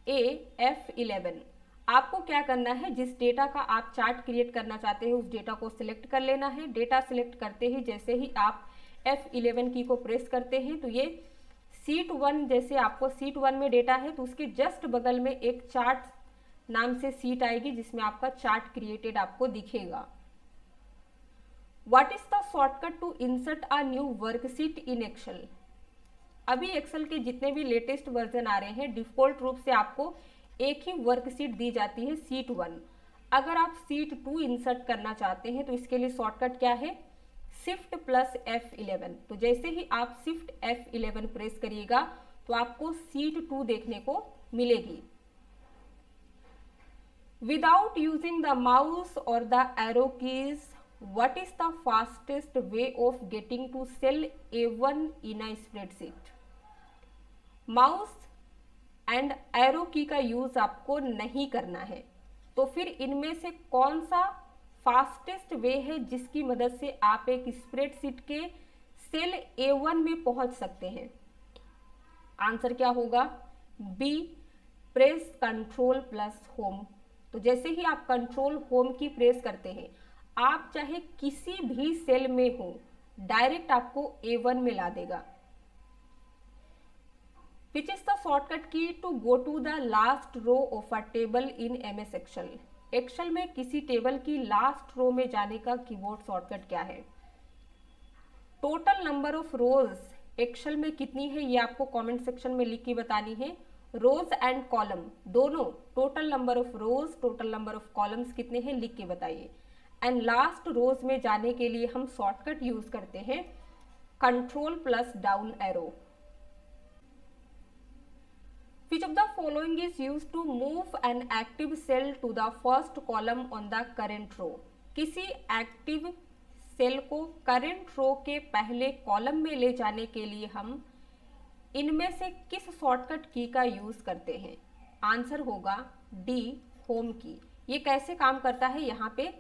ए F11। आपको क्या करना है, जिस डेटा का आप चार्ट क्रिएट करना चाहते हैं उस डेटा को सिलेक्ट कर लेना है। डेटा सिलेक्ट करते ही जैसे ही आप F11 की को प्रेस करते हैं तो ये सीट 1, जैसे आपको सीट 1 में डेटा है तो उसके जस्ट बगल में एक चार्ट नाम से सीट आएगी जिसमें आपका चार्ट क्रिएटेड आपको दिखेगा। What is the shortcut to insert a new worksheet in Excel? अभी एक्सेल के जितने भी लेटेस्ट वर्जन आ रहे हैं डिफॉल्ट रूप से आपको एक ही वर्कशीट दी जाती है, सीट 1। अगर आप सीट 2 इंसर्ट करना चाहते हैं तो इसके लिए शॉर्टकट क्या है? Shift plus F11। तो जैसे ही आप शिफ्ट F11 प्रेस करिएगा तो आपको सीट 2 देखने को मिलेगी। विदाउट यूजिंग द माउस और the arrow keys, what is the fastest way of getting to cell A1 in a spreadsheet? Mouse and arrow key का यूज आपको नहीं करना है, तो फिर इनमें से कौन सा फास्टेस्ट वे है जिसकी मदद से आप एक स्प्रेडशीट के सेल A1 में पहुंच सकते हैं? आंसर क्या होगा? B, press control plus home. तो जैसे ही आप कंट्रोल होम की प्रेस करते हैं, आप चाहे किसी भी सेल में हो, डायरेक्ट आपको A1 में ला देगा। Which is the shortcut key to go to the last row of a table in MS Excel? Excel में किसी टेबल की लास्ट रो में जाने का कीबोर्ड शॉर्टकट क्या है? Total number of rows Excel में कितनी है ये आपको कमेंट सेक्शन में लिख के बतानी है। रोज एंड कॉलम दोनों, total number of rose, total number of columns कितने हैं लिख के बताइए। एंड लास्ट रोज में जाने के लिए हम शॉर्टकट यूज करते हैं control plus down arrow. Which of the following is used to move an active cell to the first column on the current row? किसी एक्टिव सेल को करंट रो के पहले कॉलम में ले जाने के लिए हम इनमें से किस शॉर्टकट की का यूज करते हैं? आंसर होगा डी, होम की। ये कैसे काम करता है यहाँ पे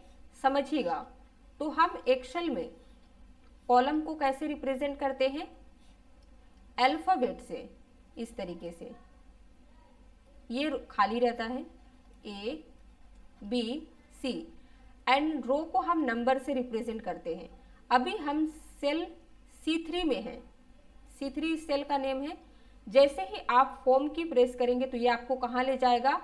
समझिएगा। तो हम एक्सेल में कॉलम को कैसे रिप्रेजेंट करते हैं? अल्फाबेट से, इस तरीके से ये खाली रहता है A, B, C एंड रो को हम नंबर से रिप्रेजेंट करते हैं। अभी हम सेल C3 में हैं, C3 इस सेल का नेम है। जैसे ही आप होम की प्रेस करेंगे तो ये आपको कहाँ ले जाएगा?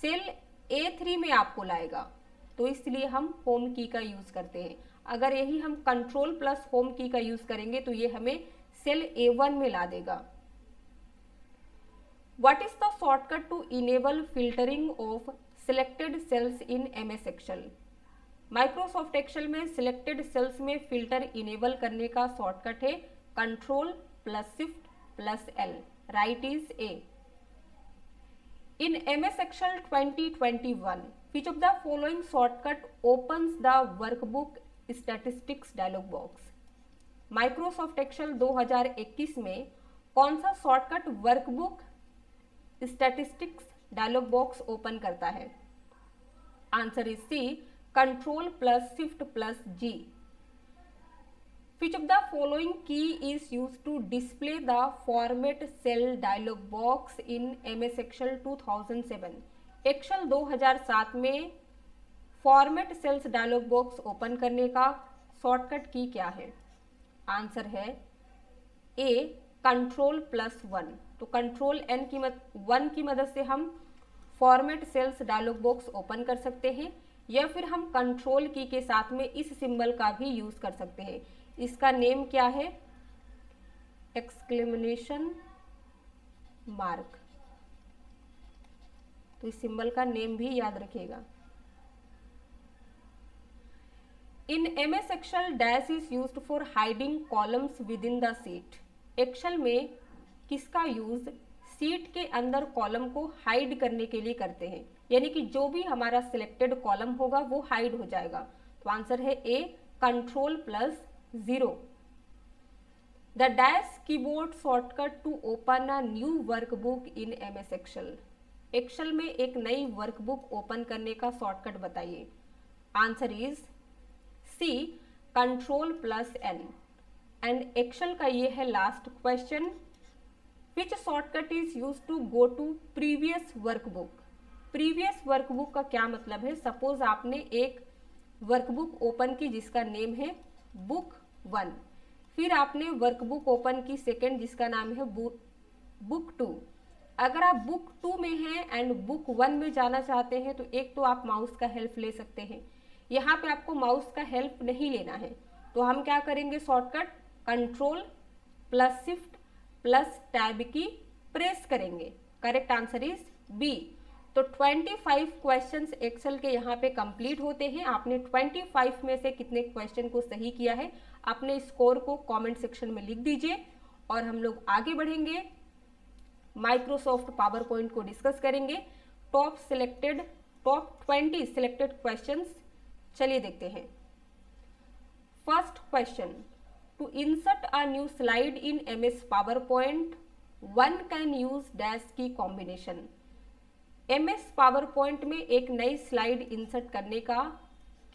सेल A3 में आपको लाएगा, तो इसलिए हम होम की का यूज करते हैं। अगर यही हम कंट्रोल प्लस होम की का यूज करेंगे तो ये हमें सेल A1 में ला देगा। What is the shortcut to enable filtering of selected cells in MS Excel? Microsoft Excel में सिलेक्टेड सेल्स में फिल्टर इनेबल करने का शॉर्टकट है control plus shift plus L। Right is A। In MS Excel 2021, which of the following shortcut opens the workbook statistics dialog box? Microsoft Excel 2021 में कौन सा shortcut workbook statistics dialog box open करता है? Answer is C, control plus shift plus G। Which of the following key is used to display the format cell dialog box in MS Excel 2007? Excel 2007 में format cells dialog box open करने का shortcut key क्या है? Answer है A, control plus 1। तो control N की 1 की मदद से हम format cells dialog box open कर सकते हैं, या फिर हम कंट्रोल की के साथ में इस सिंबल का भी यूज कर सकते हैं। इसका नेम क्या है? Exclamation mark. तो इस सिंबल का नेम भी याद रखिएगा। In MS Excel dash is used for hiding columns within the sheet. Excel में किसका यूज सीट के अंदर कॉलम को हाइड करने के लिए करते हैं, यानी कि जो भी हमारा सिलेक्टेड कॉलम होगा वो हाइड हो जाएगा। तो आंसर है A, control plus 0। The dash keyboard shortcut to open a new workbook in MS Excel। Excel में एक नई वर्कबुक ओपन करने का शॉर्टकट बताइए। Answer is C, control plus N। And Excel का ये है last question. Which shortcut is use to go to previous workbook. Previous workbook का क्या मतलब है? सपोज आपने एक वर्कबुक ओपन की जिसका नेम है बुक 1, फिर आपने वर्कबुक ओपन की सेकेंड जिसका नाम है बुक 2। अगर आप बुक 2 में हैं एंड बुक 1 में जाना चाहते हैं तो एक तो आप माउस का हेल्प ले सकते हैं, यहाँ पे आपको माउस का हेल्प नहीं लेना है, तो हम क्या करेंगे? Shortcut control plus shift plus tab key press करेंगे। Correct answer is B. तो 25 क्वेश्चंस एक्सेल के यहाँ पे कंप्लीट होते हैं। आपने 25 में से कितने क्वेश्चन को सही किया है अपने स्कोर को कमेंट सेक्शन में लिख दीजिए, और हम लोग आगे बढ़ेंगे, माइक्रोसॉफ्ट पावर पॉइंट को डिस्कस करेंगे। टॉप 20 सिलेक्टेड क्वेश्चंस, चलिए देखते हैं। First question, to insert a new slide in MS PowerPoint one can use dash key combination. MS PowerPoint में एक नई स्लाइड इंसर्ट करने का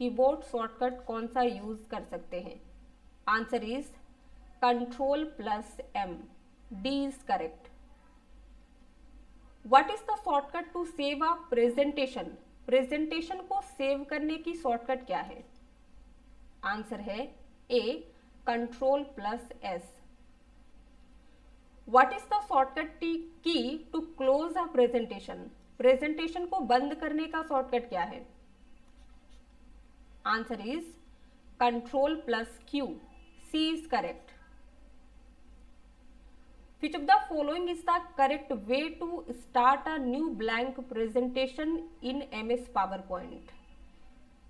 कीबोर्ड शॉर्टकट कौन सा यूज कर सकते हैं? Answer is control plus M। D is correct. What is the shortcut to save a presentation. Presentation को सेव करने की शॉर्टकट क्या है? आंसर है A control plus S। What is the shortcut key to close a presentation. Presentation को बंद करने का शॉर्टकट क्या है? Answer is control plus Q। C is correct. Which of the following is the correct way to start a new blank presentation in MS PowerPoint?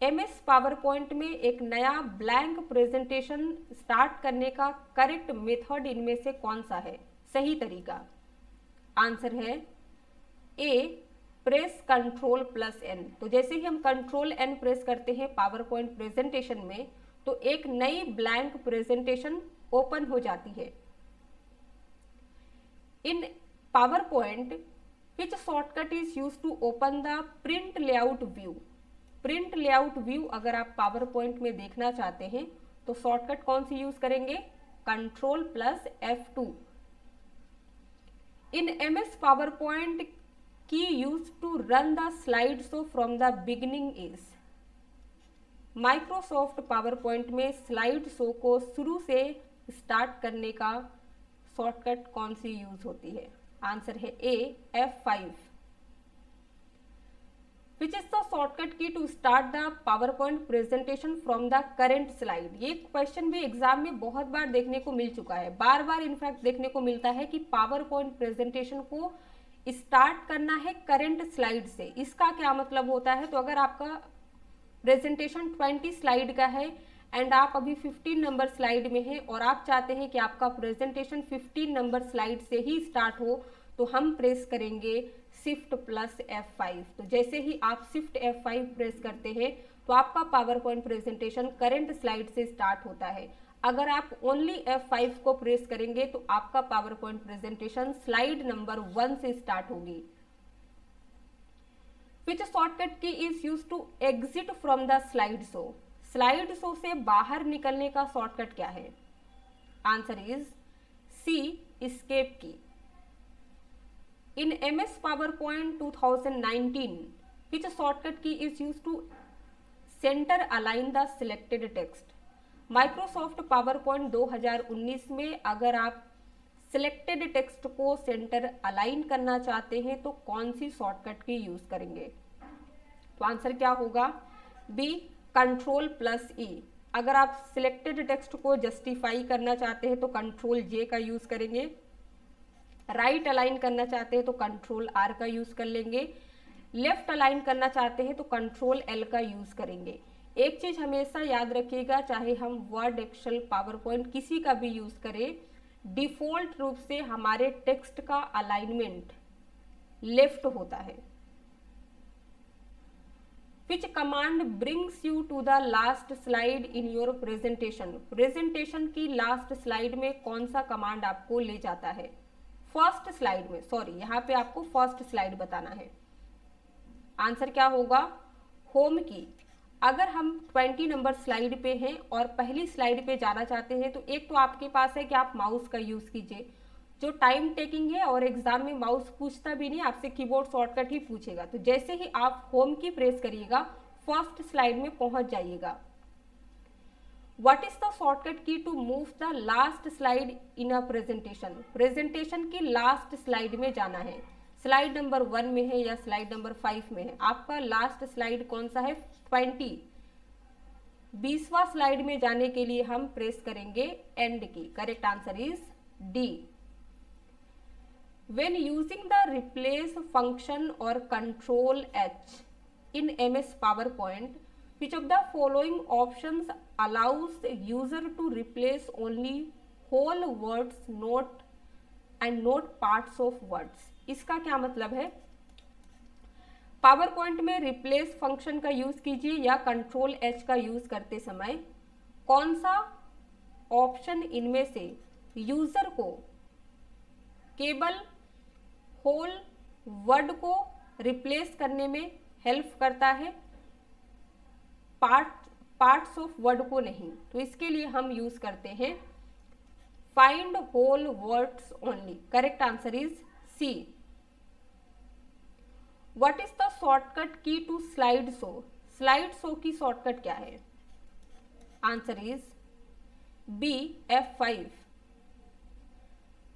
MS PowerPoint में एक नया blank presentation start करने का correct method इनमें से कौन सा है? सही तरीका। आंसर है ए प्रेस कंट्रोल प्लस N। तो जैसे ही हम कंट्रोल N प्रेस करते हैं पावर पॉइंट प्रेजेंटेशन में, तो एक नई ब्लैंक प्रेजेंटेशन ओपन हो जाती है। इन PowerPoint, which shortcut is used to open the print layout view? Print layout view अगर आप PowerPoint में देखना चाहते हैं तो शॉर्टकट कौन सी यूज करेंगे? Control plus F2। In MS PowerPoint key use to run the slide show from the beginning is. Microsoft PowerPoint में स्लाइड शो को शुरू से स्टार्ट करने का शॉर्टकट कौन सी यूज होती है? आंसर है A F5। Which is the shortcut key to start the PowerPoint presentation from the current slide. ये क्वेश्चन भी एग्जाम में बहुत बार देखने को मिल चुका है, बार बार इनफैक्ट देखने को मिलता है कि PowerPoint प्रेजेंटेशन को स्टार्ट करना है करेंट स्लाइड से। इसका क्या मतलब होता है? तो अगर आपका प्रेजेंटेशन 20 स्लाइड का है एंड आप अभी 15 नंबर स्लाइड में हैं और आप चाहते हैं कि आपका प्रेजेंटेशन 15 नंबर स्लाइड से ही स्टार्ट हो, तो हम प्रेस करेंगे शिफ्ट प्लस F5। तो जैसे ही आप शिफ्ट F5 प्रेस करते हैं तो आपका PowerPoint प्रेजेंटेशन करेंट स्लाइड से स्टार्ट होता है। अगर आप ओनली F5 को प्रेस करेंगे तो आपका PowerPoint प्रेजेंटेशन स्लाइड नंबर 1 से स्टार्ट होगी। Which shortcut key is use to exit from the slide show. Slide show से बाहर निकलने का शॉर्टकट क्या है? आंसर इज सी एस्केप की। इन MS PowerPoint 2019, which shortcut key is used to center align the selected text? Microsoft PowerPoint 2019 में अगर आप सिलेक्टेड टेक्स्ट को सेंटर अलाइन करना चाहते हैं तो कौन सी शॉर्टकट की यूज करेंगे? तो आंसर क्या होगा? B control plus E। अगर आप सिलेक्टेड टेक्स्ट को जस्टिफाई करना चाहते हैं तो कंट्रोल J का यूज करेंगे, राइट अलाइन करना चाहते हैं तो कंट्रोल R का यूज कर लेंगे, लेफ्ट अलाइन करना चाहते हैं तो कंट्रोल L का यूज करेंगे। एक चीज हमेशा याद रखिएगा, चाहे हम वर्ड, एक्सेल, PowerPoint किसी का भी यूज करें, डिफॉल्ट रूप से हमारे टेक्स्ट का अलाइनमेंट लेफ्ट होता है। Which command brings you to the last slide in your presentation? Presentation की लास्ट स्लाइड में कौन सा कमांड आपको ले जाता है? फर्स्ट स्लाइड में, सॉरी यहाँ पे आपको फर्स्ट स्लाइड बताना है। आंसर क्या होगा? होम की। अगर हम 20 नंबर स्लाइड पे हैं और पहली स्लाइड पे जाना चाहते हैं तो एक तो आपके पास है कि आप माउस का यूज कीजिए, जो टाइम टेकिंग है और एग्जाम में माउस पूछता भी नहीं, आपसे कीबोर्ड शॉर्टकट ही पूछेगा। तो जैसे ही आप होम की प्रेस करिएगा फर्स्ट स्लाइड में पहुंच जाइएगा। What is the shortcut key to move the last slide in a presentation? Presentation की लास्ट स्लाइड में जाना है, स्लाइड नंबर 1 में है या स्लाइड नंबर 5 में है, आपका लास्ट स्लाइड कौन सा है? 20। 20वां स्लाइड में जाने के लिए हम प्रेस करेंगे एंड की। Correct answer is D. When using the replace function or control H in MS PowerPoint, which of the following options allows the user to replace only whole words, not parts of words? इसका क्या मतलब है? Power point में replace function का use कीजिए या control H का use करते समय कौन सा ऑप्शन इनमें से यूजर को केवल होल वर्ड को रिप्लेस करने में हेल्प करता है, पार्ट्स ऑफ वर्ड को नहीं? तो इसके लिए हम यूज करते हैं find whole words only. Correct answer is C. What is the shortcut key to slide show? Slide show की शॉर्टकट क्या है? Answer is B, F5।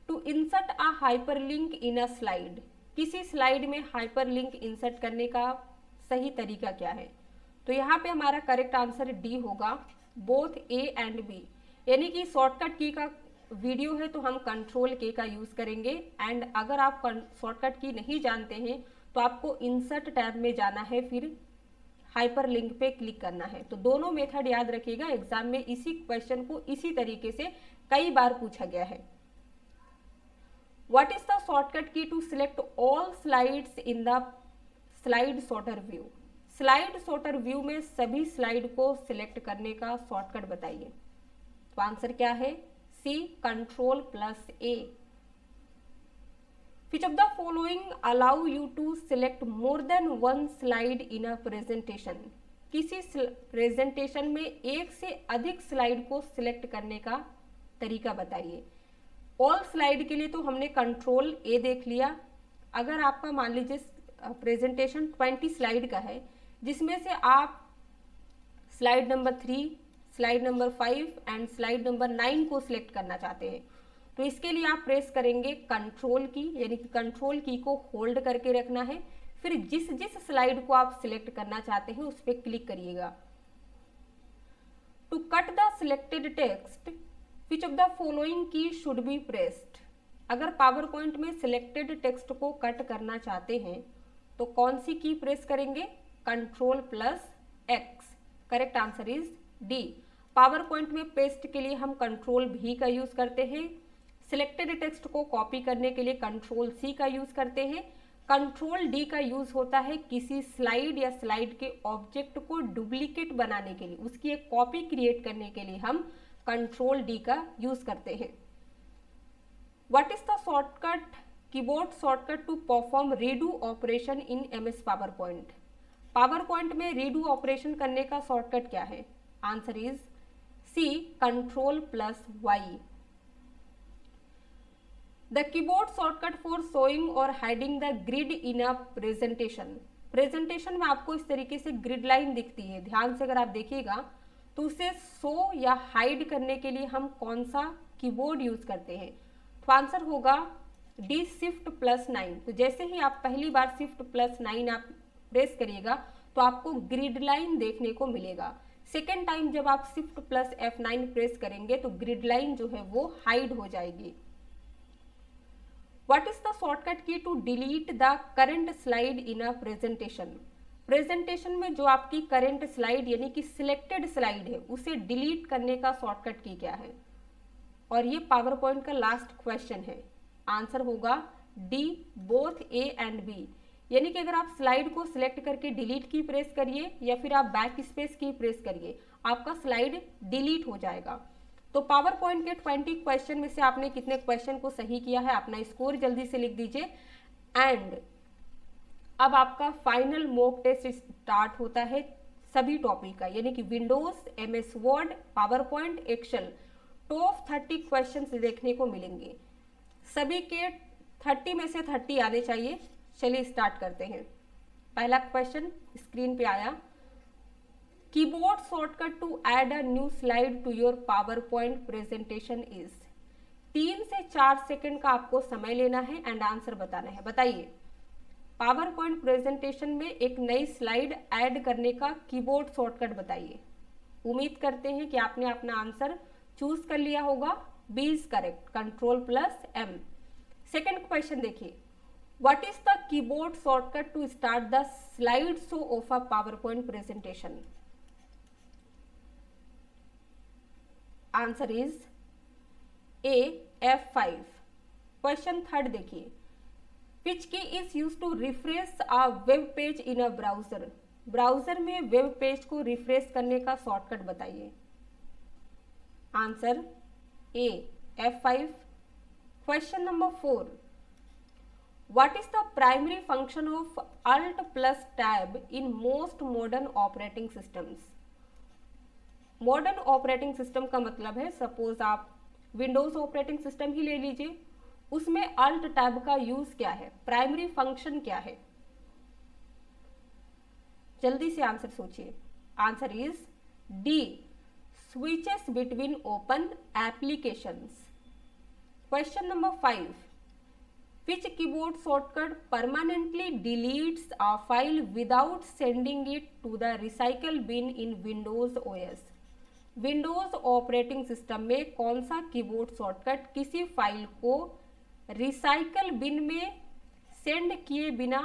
To insert a hyperlink in a slide, किसी slide में hyperlink insert करने का सही तरीका क्या है? तो यहाँ पे हमारा करेक्ट आंसर डी होगा, बोथ ए एंड बी। यानी कि शॉर्टकट की का वीडियो है तो हम कंट्रोल के का यूज करेंगे, एंड अगर आप शॉर्टकट की नहीं जानते हैं तो आपको इंसर्ट टैब में जाना है, फिर हाइपरलिंक पे क्लिक करना है। तो दोनों मेथड याद रखिएगा, एग्जाम में इसी क्वेश्चन को इसी तरीके से कई बार पूछा गया है। What is the shortcut key to select all slides in the slide sorter view? Slide sorter view में सभी स्लाइड को सिलेक्ट करने का शॉर्टकट बताइए। तो आंसर क्या है? सी, Ctrl+A। Which of the following allow you to select more than one slide in a presentation? किसी प्रेजेंटेशन में एक से अधिक स्लाइड को सिलेक्ट करने का तरीका बताइए। ऑल स्लाइड के लिए तो हमने कंट्रोल ए देख लिया। अगर आपका मान लीजिए प्रेजेंटेशन 20 स्लाइड का है, जिसमें से आप slide number 3, slide number 5 and slide number 9 को सिलेक्ट करना चाहते हैं, तो इसके लिए आप प्रेस करेंगे कंट्रोल की, यानी कि कंट्रोल की को होल्ड करके रखना है, फिर जिस जिस स्लाइड को आप सिलेक्ट करना चाहते हैं उस पर क्लिक करिएगा। To cut the selected text, which of the following key should be pressed? अगर पावर पॉइंट में सिलेक्टेड टेक्स्ट को कट करना चाहते हैं तो कौन सी की प्रेस करेंगे? Ctrl+X। Correct answer is D. Power point में पेस्ट के लिए हम कंट्रोल भी का यूज करते हैं, सिलेक्टेड टेक्स्ट को कॉपी करने के लिए कंट्रोल सी का यूज करते हैं, कंट्रोल डी का यूज होता है किसी स्लाइड या स्लाइड के ऑब्जेक्ट को डुप्लीकेट बनाने के लिए, उसकी एक कॉपी क्रिएट करने के लिए हम कंट्रोल डी का यूज करते हैं। What is the shortcut, keyboard shortcut to perform redo operation in MS PowerPoint? PowerPoint में रीडू ऑपरेशन करने का शॉर्टकट क्या है? Answer is C, Ctrl+Y। The keyboard shortcut for showing और hiding the grid in a presentation. Presentation में आपको इस तरीके से ग्रिड लाइन दिखती है, ध्यान से अगर आप देखिएगा तो उसे शो या हाइड करने के लिए हम कौन सा कीबोर्ड यूज करते हैं? तो आंसर होगा डी, Shift+9। तो जैसे ही आप पहली बार Shift+9 आप प्रेस करिएगा तो आपको ग्रिड लाइन देखने को मिलेगा। सेकेंड टाइम जब आप Shift+F9 प्रेस करेंगे तो ग्रिड लाइन जो है वो हाइड हो जाएगी। What is the shortcut key to delete the current slide in a presentation? Presentation में जो आपकी करंट स्लाइड यानी कि सिलेक्टेड स्लाइड है उसे डिलीट करने का शॉर्टकट की क्या है? और ये पावर पॉइंट का लास्ट क्वेश्चन है, आंसर होगा D, both A and B. यानी कि अगर आप स्लाइड को सिलेक्ट करके डिलीट की प्रेस करिए या फिर आप बैक स्पेस की प्रेस करिए, आपका स्लाइड डिलीट हो जाएगा। तो पावर पॉइंट के 20 क्वेश्चन में से आपने कितने क्वेश्चन को सही किया है, अपना स्कोर जल्दी से लिख दीजिए। एंड अब आपका फाइनल मॉक टेस्ट स्टार्ट होता है सभी टॉपिक का, यानी कि Windows, MS Word, PowerPoint, Excel, top 30 questions देखने को मिलेंगे। सभी के 30 में से 30 आने चाहिए। चलिए स्टार्ट करते हैं। पहला क्वेश्चन स्क्रीन पे आया, keyboard shortcut to add a new slide to your PowerPoint presentation is. 3 से 4 सेकंड का आपको समय लेना है एंड आंसर बताना है। बताइए, पावर पॉइंट प्रेजेंटेशन में एक नई स्लाइड ऐड करने का कीबोर्ड शॉर्टकट बताइए। उम्मीद करते हैं कि आपने अपना आंसर चूज कर लिया होगा। B is correct, Ctrl+M। Second question देखिए, what is the keyboard shortcut to start the slide show of a PowerPoint presentation. Answer is A, F5। Question third देखिए, which key is use to refresh a web page in a browser. Browser में web page को refresh करने का shortcut बताइए। Answer A, F5। Question number 4, what is the primary function of Alt+Tab in most modern operating systems. Modern operating system का मतलब है, suppose आप Windows operating system ही ले लीजिए, उसमें Alt टैब का यूज क्या है, प्राइमरी फंक्शन क्या है। जल्दी से आंसर सोचिए। Answer is D, switches between open applications. Question number 5, which keyboard shortcut permanently deletes a file without sending it to the recycle bin in Windows OS. Windows operating system में कौन सा keyboard shortcut किसी file को recycle bin में send किए बिना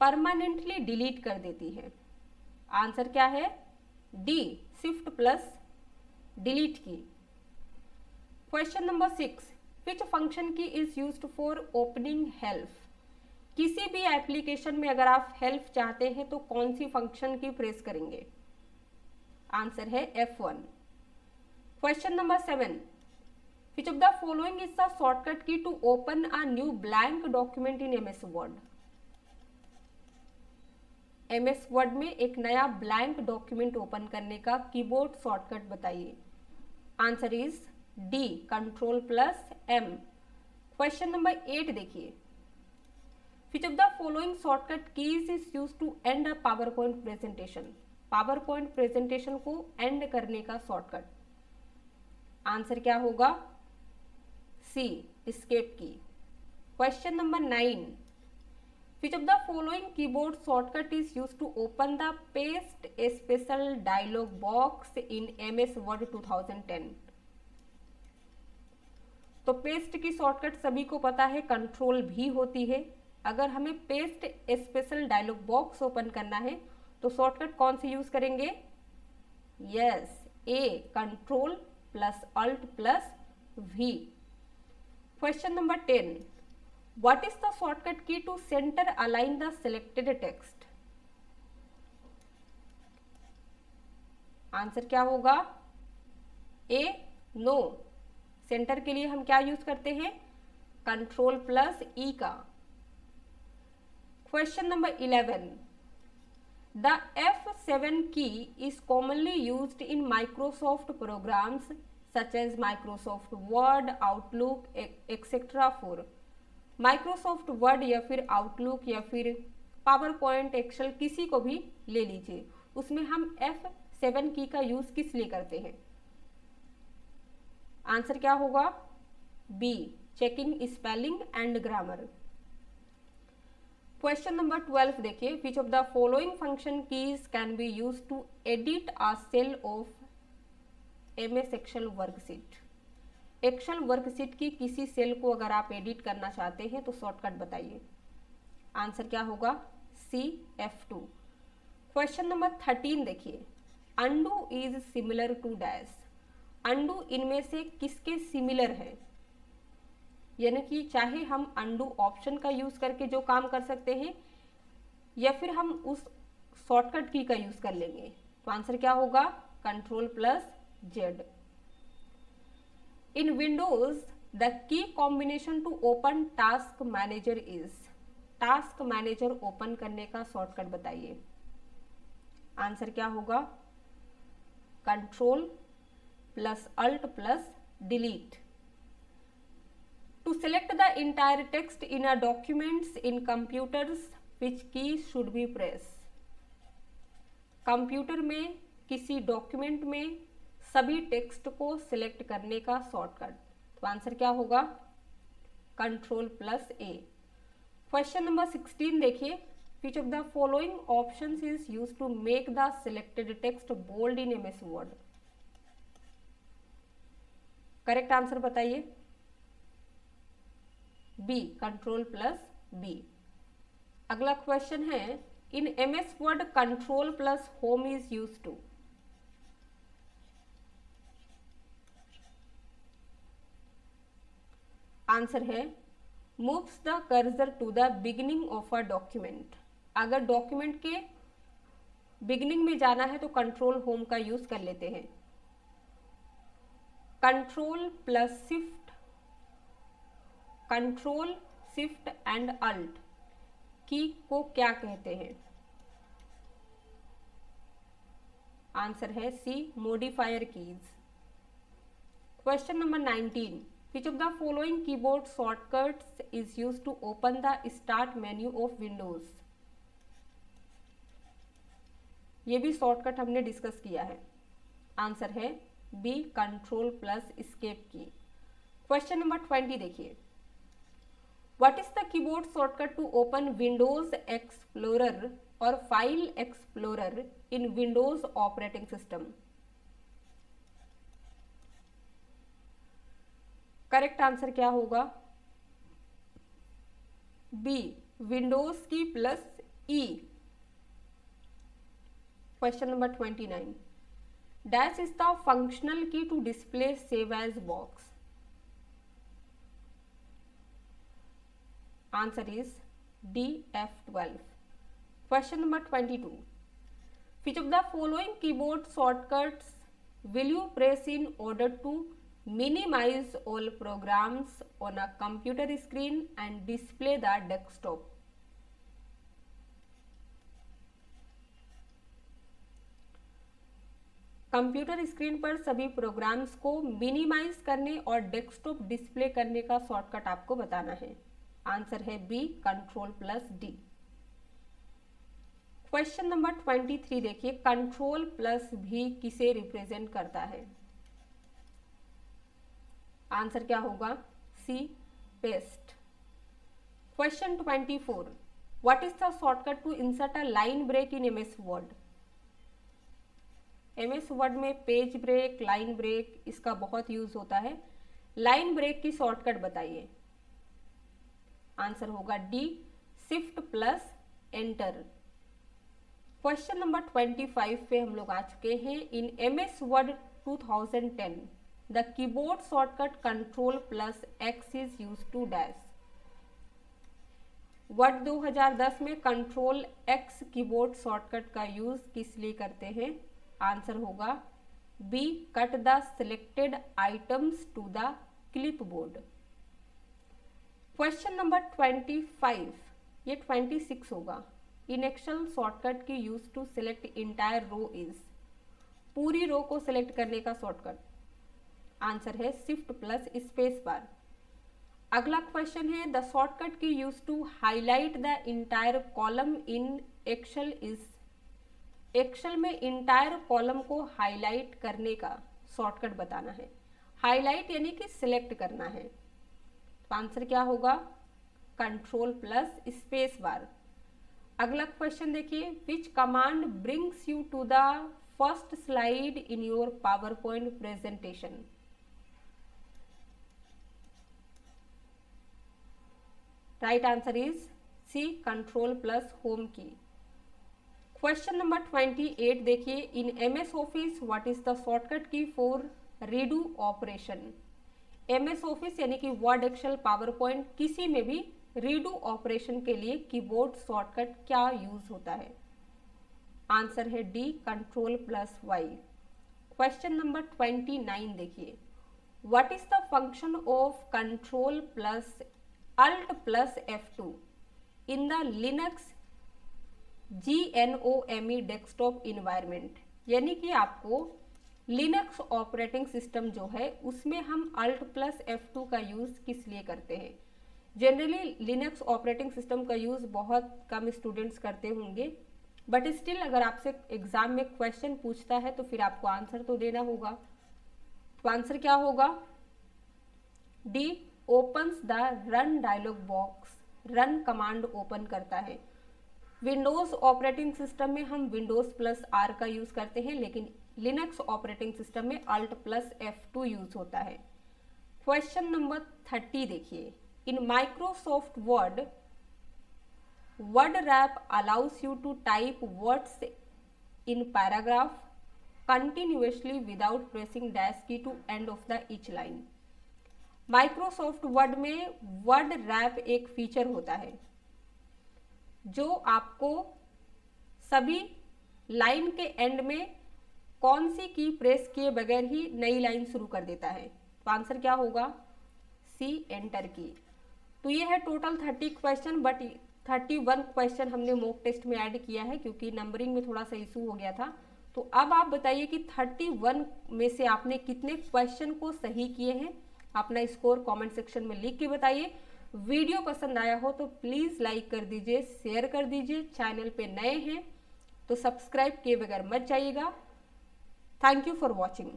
permanently delete कर देती है। आंसर क्या है, डी, Shift+Delete की। Question number 6, which function key is used for opening help. किसी भी एप्लीकेशन में अगर आप हेल्प चाहते हैं तो कौन सी फंक्शन की प्रेस करेंगे। आंसर है F1। Question number 7, which of the following is the shortcut key to open a new blank document in MS Word। MS Word में एक नया ब्लैंक डॉक्यूमेंट ओपन करने का कीबोर्ड शॉर्टकट बताइए। Answer is D, Ctrl+M। Question number 8 देखिए, which of the following shortcut keys is used to end a PowerPoint presentation। PowerPoint presentation को end करने का शॉर्टकट। आंसर क्या होगा, C, escape key. Question number 9, which of the following keyboard shortcut is use to open the paste special dialog box in MS Word 2010। तो paste की shortcut सभी को पता है, Ctrl+V होती है। अगर हमें paste special dialog box open करना है तो शॉर्टकट कौन सी यूज करेंगे। Yes, A, Ctrl+Alt+V। Question number 10, what is the shortcut key to center align the selected text. Answer क्या होगा, ए, नो। सेंटर के लिए हम क्या यूज करते हैं, Ctrl+E का। Question number 11, the F7 key is commonly used in Microsoft programs such as Microsoft Word, Outlook, etc. for Microsoft Word या फिर Outlook या फिर PowerPoint, Excel, किसी को भी ले लीजिए, उसमें हम F7 की का यूज किस लिए करते हैं। आंसर क्या होगा, B, checking spelling and grammar. Question number 12 देखिए, which of the following function keys can be use to edit a cell of MS Excel worksheet. Excel worksheet की किसी सेल को अगर आप एडिट करना चाहते हैं तो शॉर्टकट बताइए। आंसर क्या होगा, सी, F2। क्वेश्चन नंबर 13 देखिए, undo is similar to dash. Undo इनमें से किसके सिमिलर है, यानी कि चाहे हम अंडू ऑप्शन का यूज करके जो काम कर सकते हैं या फिर हम उस शॉर्टकट की का यूज कर लेंगे। तो आंसर क्या होगा, Ctrl+Z। In Windows the key combination to open task manager is. Task manager open करने का शॉर्टकट बताइए। आंसर क्या होगा? Control plus alt plus delete. To select the entire text in a documents in computers, which key should be pressed? Computer में किसी document में सभी text को सिलेक्ट करने का शॉर्टकट, तो आंसर क्या होगा? Control plus A. Question number 16 देखिए. Which of the following options is used to make the selected text bold in MS word? Correct answer बताइए. B, control plus B. अगला question है, in MS word control plus home is use to? Answer है moves the cursor to the beginning of a document. अगर document के beginning में जाना है तो कंट्रोल होम का यूज कर लेते हैं. Control plus shift, control shift and alt key को क्या कहते हैं? आंसर है C, modifier keys. Question number 19. Which of the following keyboard shortcuts is used to open the start menu of Windows? ये भी शॉर्टकट हमने डिस्कस किया है. आंसर है B, control plus escape key. Question number 20 देखिए. What is the keyboard shortcut to open Windows Explorer or File Explorer in Windows operating system? Correct answer क्या होगा? B, Windows key plus E. Question number 29. Dash is the functional key to display save as box? Answer is D, F12. Question number 22. Which of the following keyboard shortcuts will you press in order to minimize all programs on a computer screen and display the desktop? Computer screen पर सभी programmes को minimise करने और desktop display करने का shortcut आपको बताना है. आंसर है B, control plus D. Question number 23 देखिए. कंट्रोल प्लस भी किसे रिप्रेजेंट करता है? आंसर क्या होगा? C, paste. Question 24. What is the shortcut to insert a line break in MS word? MS word में पेज ब्रेक, लाइन ब्रेक, इसका बहुत यूज होता है. लाइन ब्रेक की शॉर्टकट बताइए. आंसर होगा D, shift plus enter. Question number 25 पे हम लोग आ चुके हैं. In MS word 2010 the keyboard shortcut control plus X is use to dash? Word 2010 में कंट्रोल एक्स कीबोर्ड शॉर्टकट का यूज किस लिए करते हैं? आंसर होगा B, cut the selected items to the clipboard. Question number 25, ये 26 होगा. In Excel shortcut key use to select entire row is? पूरी रो को सिलेक्ट करने का शॉर्टकट. आंसर है शिफ्ट प्लस स्पेस बार. अगला क्वेश्चन है the shortcut key use to highlight the entire column in Excel is? Excel में entire column को highlight करने का शॉर्टकट बताना है. हाईलाइट यानी कि सिलेक्ट करना है. तो आंसर क्या होगा? Control plus space bar. अगला क्वेश्चन देखिए. Which command brings you to the first slide in your PowerPoint presentation? Right answer is C, control plus home key. Question number 28 देखिए. In MS office what is the shortcut key for redo operation? MS office यानी कि word, Excel, power point, किसी में भी redo operation के लिए keyboard shortcut क्या use होता है? आंसर है D, control plus Y. Question number 29 देखिए. What is the function of control plus alt plus F2 in the Linux GNOME desktop environment, यानी कि आपको लिनक्स ऑपरेटिंग सिस्टम जो है उसमें हम Alt+F2 का यूज़ किस लिए करते हैं। जनरली लिनक्स ऑपरेटिंग सिस्टम का यूज़ बहुत कम स्टूडेंट्स करते होंगे, बट स्टिल अगर आपसे एग्जाम में क्वेश्चन पूछता है तो फिर आपको आंसर तो देना होगा। तो आंसर क्या होगा? D, opens the run dialogue box, run command open करता है। विंडोज ऑपरेटिंग सिस्टम में हम Windows+R का यूज करते हैं, लेकिन लिनक्स ऑपरेटिंग सिस्टम में Alt+F2 यूज होता है। क्वेश्चन नंबर 30 देखिए, in Microsoft word, word wrap allows you to type words in paragraph continuously without pressing dash key to end of the each line। Microsoft word में word rap एक feature होता है जो आपको सभी लाइन के and में कौन सी की प्रेस किए बगैर ही नई लाइन शुरू कर देता है। तो आंसर क्या होगा? सी, एंटर की। तो ये है टोटल 30 क्वेश्चन, बट 31 क्वेश्चन हमने मॉक टेस्ट में ऐड किया है क्योंकि नंबरिंग में थोड़ा सा इशू हो गया था। तो अब आप बताइए कि 31 में से आपने कितने क्वेश्चन को सही किए हैं। अपना स्कोर कमेंट सेक्शन में लिख के बताइए। वीडियो पसंद आया हो तो प्लीज़ लाइक कर दीजिए, शेयर कर दीजिए। चैनल पे नए हैं तो सब्सक्राइब किए बगैर मत जाइएगा। Thank you for watching.